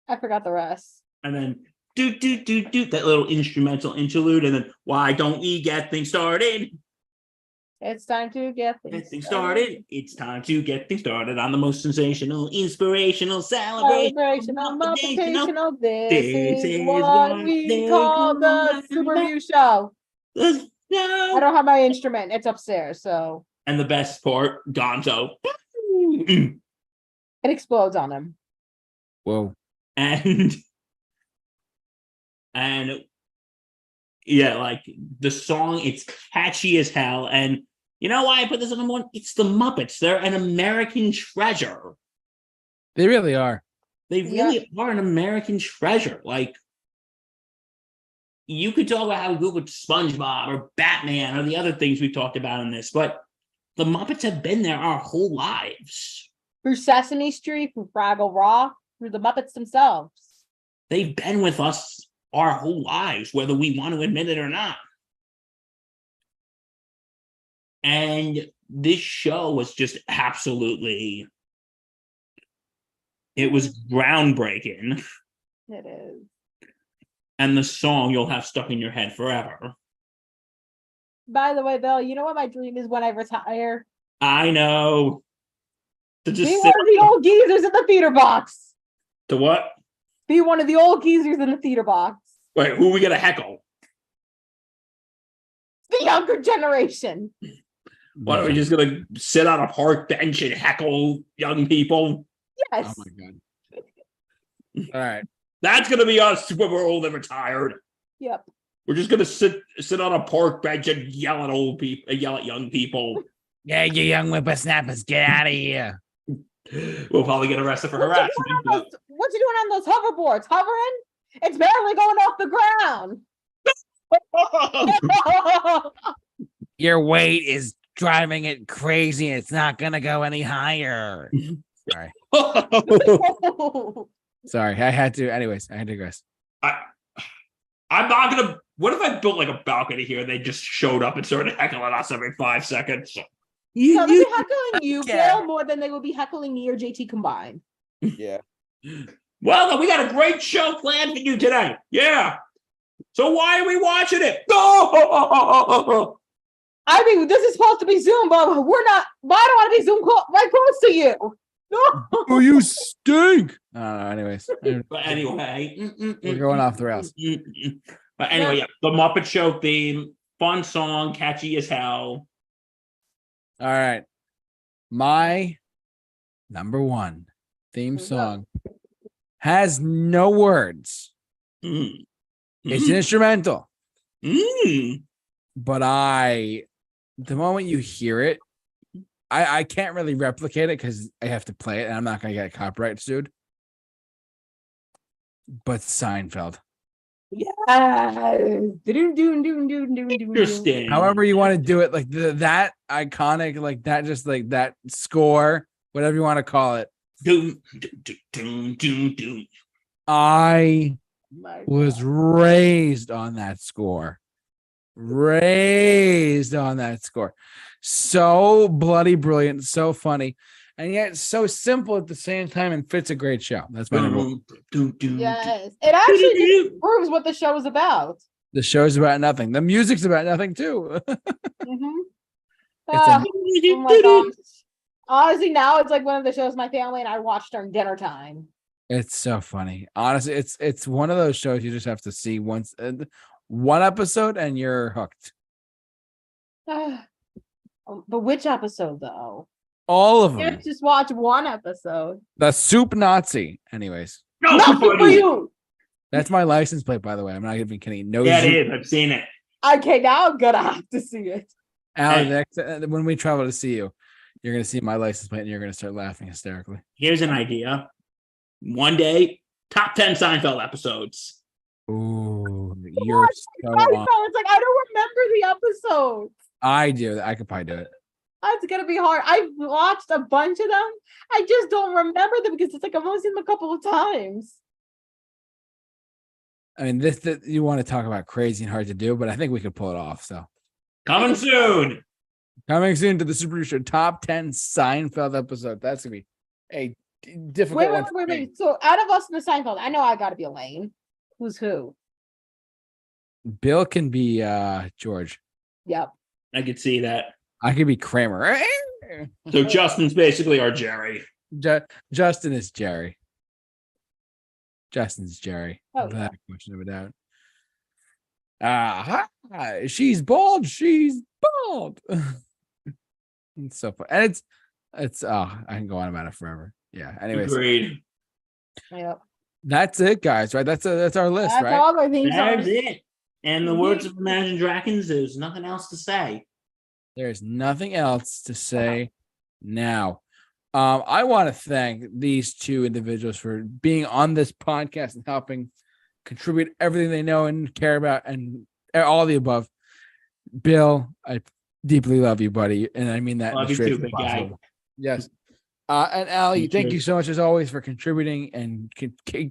I forgot the rest. And then do that little instrumental interlude, and then "Why don't we get things started?" It's time to get Get things started. It's time to get things started on the most sensational, inspirational celebration. Celebrational, motivational. This This is is what what we they call the call Super Review Show. Let's I go. don't have my instrument. It's upstairs, so And the best part, Gonzo. it explodes on him. Whoa. and yeah, like the song, it's catchy as hell. And you know why I put this on number one? It's the Muppets. They're an American treasure. They really are. They really are an American treasure. Like, you could talk about how good with SpongeBob or Batman or the other things we've talked about in this, but the Muppets have been there our whole lives. Through Sesame Street, through Fraggle Rock, through the Muppets themselves. They've been with us our whole lives, whether we want to admit it or not. And this show was just absolutely, it was groundbreaking. It is. And the song you'll have stuck in your head forever. By the way, Bill, you know what my dream is when I retire? I know. To just Be sit one of the old geezers in the theater box. to what? Be one of the old geezers in the theater box. Wait, who are we gonna heckle? The younger generation. What are we just gonna sit on a park bench and heckle young people? Yes. Oh my god. All right. That's gonna be us when we're old and retired. Yep. We're just gonna sit on a park bench and yell at old people, yell at young people. Yeah, you young whippersnappers, get out of here. We'll probably get arrested for What's harassment. what you doing on those hoverboards? Hovering? It's barely going off the ground. Your weight is driving it crazy. It's not gonna go any higher. Sorry. Sorry. I had to. Anyways, I had to digress. I'm not gonna. What if I built like a balcony here and they just showed up and started heckling us every 5 seconds? No, they'd be heckling you, Yeah. Bill, more than they would be heckling me or JT combined. Yeah. Well, then we got a great show planned for you today. Yeah. So why are we watching it? Oh! I mean, this is supposed to be Zoom, but we're not. But I don't want to be Zoom right close to you. No. Oh, you stink. I don't know. Anyways, But anyway, we're going off the rails. But anyway, yeah, the Muppet Show theme, fun song, catchy as hell. All right. My number one theme song has no words. Mm. It's an instrumental. Mm. But the moment you hear it, I can't really replicate it because I have to play it and I'm not going to get copyright sued. But Seinfeld. Yeah. Interesting. However you want to do it, like that iconic, like that, just like that score, whatever you want to call it. Doom, doom, doom, doom, doom. I was raised on that score. So bloody brilliant, so funny, and yet so simple at the same time, and fits a great show. That's my number one. Yes. It actually just proves what the show is about. The show's about nothing. The music's about nothing too. Mm-hmm. It's Oh my gosh. Honestly, now it's like one of the shows my family and I watch during dinner time. It's so funny. Honestly, it's one of those shows you just have to see once, one episode, and you're hooked. But which episode though? All of You them. can't just watch one episode. The Soup Nazi. Anyways, No, Not for for you. that's my license plate, by the way. I'm not even kidding. No, Yeah, Zoop. it is. I've seen it. Okay, now I'm gonna have to see it. Al, when we travel to see you, you're gonna see my license plate and you're gonna start laughing hysterically. Here's an idea. One day, top 10 Seinfeld episodes. Ooh, you're so I on. know, it's like I don't remember the episodes. I do. I could probably do it. It's gonna be hard. I've watched a bunch of them. I just don't remember them because it's like I've only seen them a couple of times. I mean, this you want to talk about crazy and hard to do, but I think we could pull it off. So Coming soon. Coming soon to the Super Review Show top 10 Seinfeld episode. That's gonna be a difficult one. Wait. So out of us in the Seinfeld, I know I got to be Elaine. Who's who? Bill can be George. Yep. I could see that. I could be Kramer. So Justin's basically our Jerry. Justin is Jerry. Justin's Jerry. Oh, Without a question of a doubt. She's bald. She's bald. It's so fun. And it's I can go on about it forever. Yeah. Anyways. Agreed. Yep. That's it, guys, right? That's our list, That's right? all I think. That's it. And the words of Imagine Dragons, there's nothing else to say. There's nothing else to say now. I want to thank these two individuals for being on this podcast and helping contribute everything they know and care about and all the above. Bill, I deeply love you, buddy. And I mean that. Love you too, big guy. Yes. And Allie, thank you so much as always for contributing and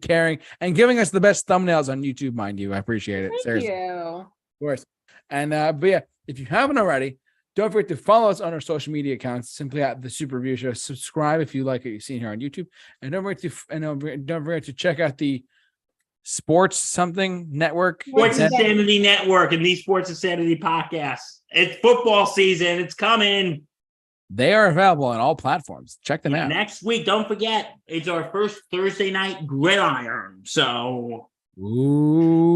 caring and giving us the best thumbnails on YouTube, mind you. I appreciate it. Thank Seriously. you. Of course. And but yeah, if you haven't already, don't forget to follow us on our social media accounts, simply at the Super Review Show. Subscribe if you like what you've seen here on YouTube, and don't forget to check out the Sports Something Network. Sports Insanity Network and the Sports Insanity podcast. It's football season. It's coming. They are available on all platforms. Check them out. Next week, don't forget, it's our first Thursday night gridiron. So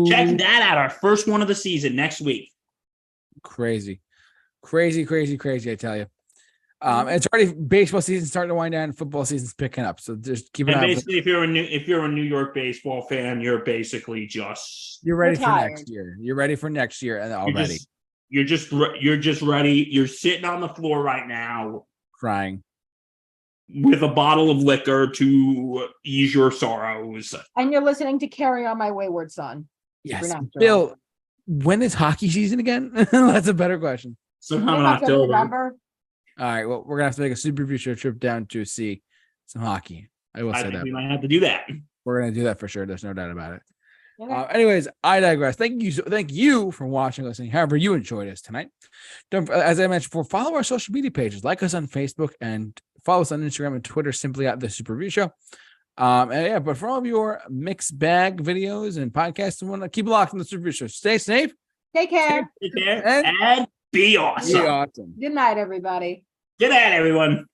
check that out. Our first one of the season next week. Crazy, I tell you. It's already baseball season starting to wind down. Football season's picking up. So just keep an eye. Basically, if you're a New York baseball fan, you're basically just ready for next year. You're ready for next year and already. You're just ready. You're sitting on the floor right now, crying with a bottle of liquor to ease your sorrows. And you're listening to "Carry On My Wayward Son." Yes, Bill. When is hockey season again? That's a better question. Sometime in October. All right. Well, we're gonna have to make a Super Review Show trip down to see some hockey. I think that we might have to do that. We're gonna do that for sure. There's no doubt about it. Okay. Anyways, I digress. Thank you for watching, listening. However you enjoyed us tonight. As I mentioned before, follow our social media pages. Like us on Facebook and follow us on Instagram and Twitter. Simply at the Super Review Show. But for all of your mixed bag videos and podcasts and whatnot, keep it locked on the Super Review Show. Stay safe. Take care. And be awesome. Be awesome. Good night, everybody. Good night, everyone.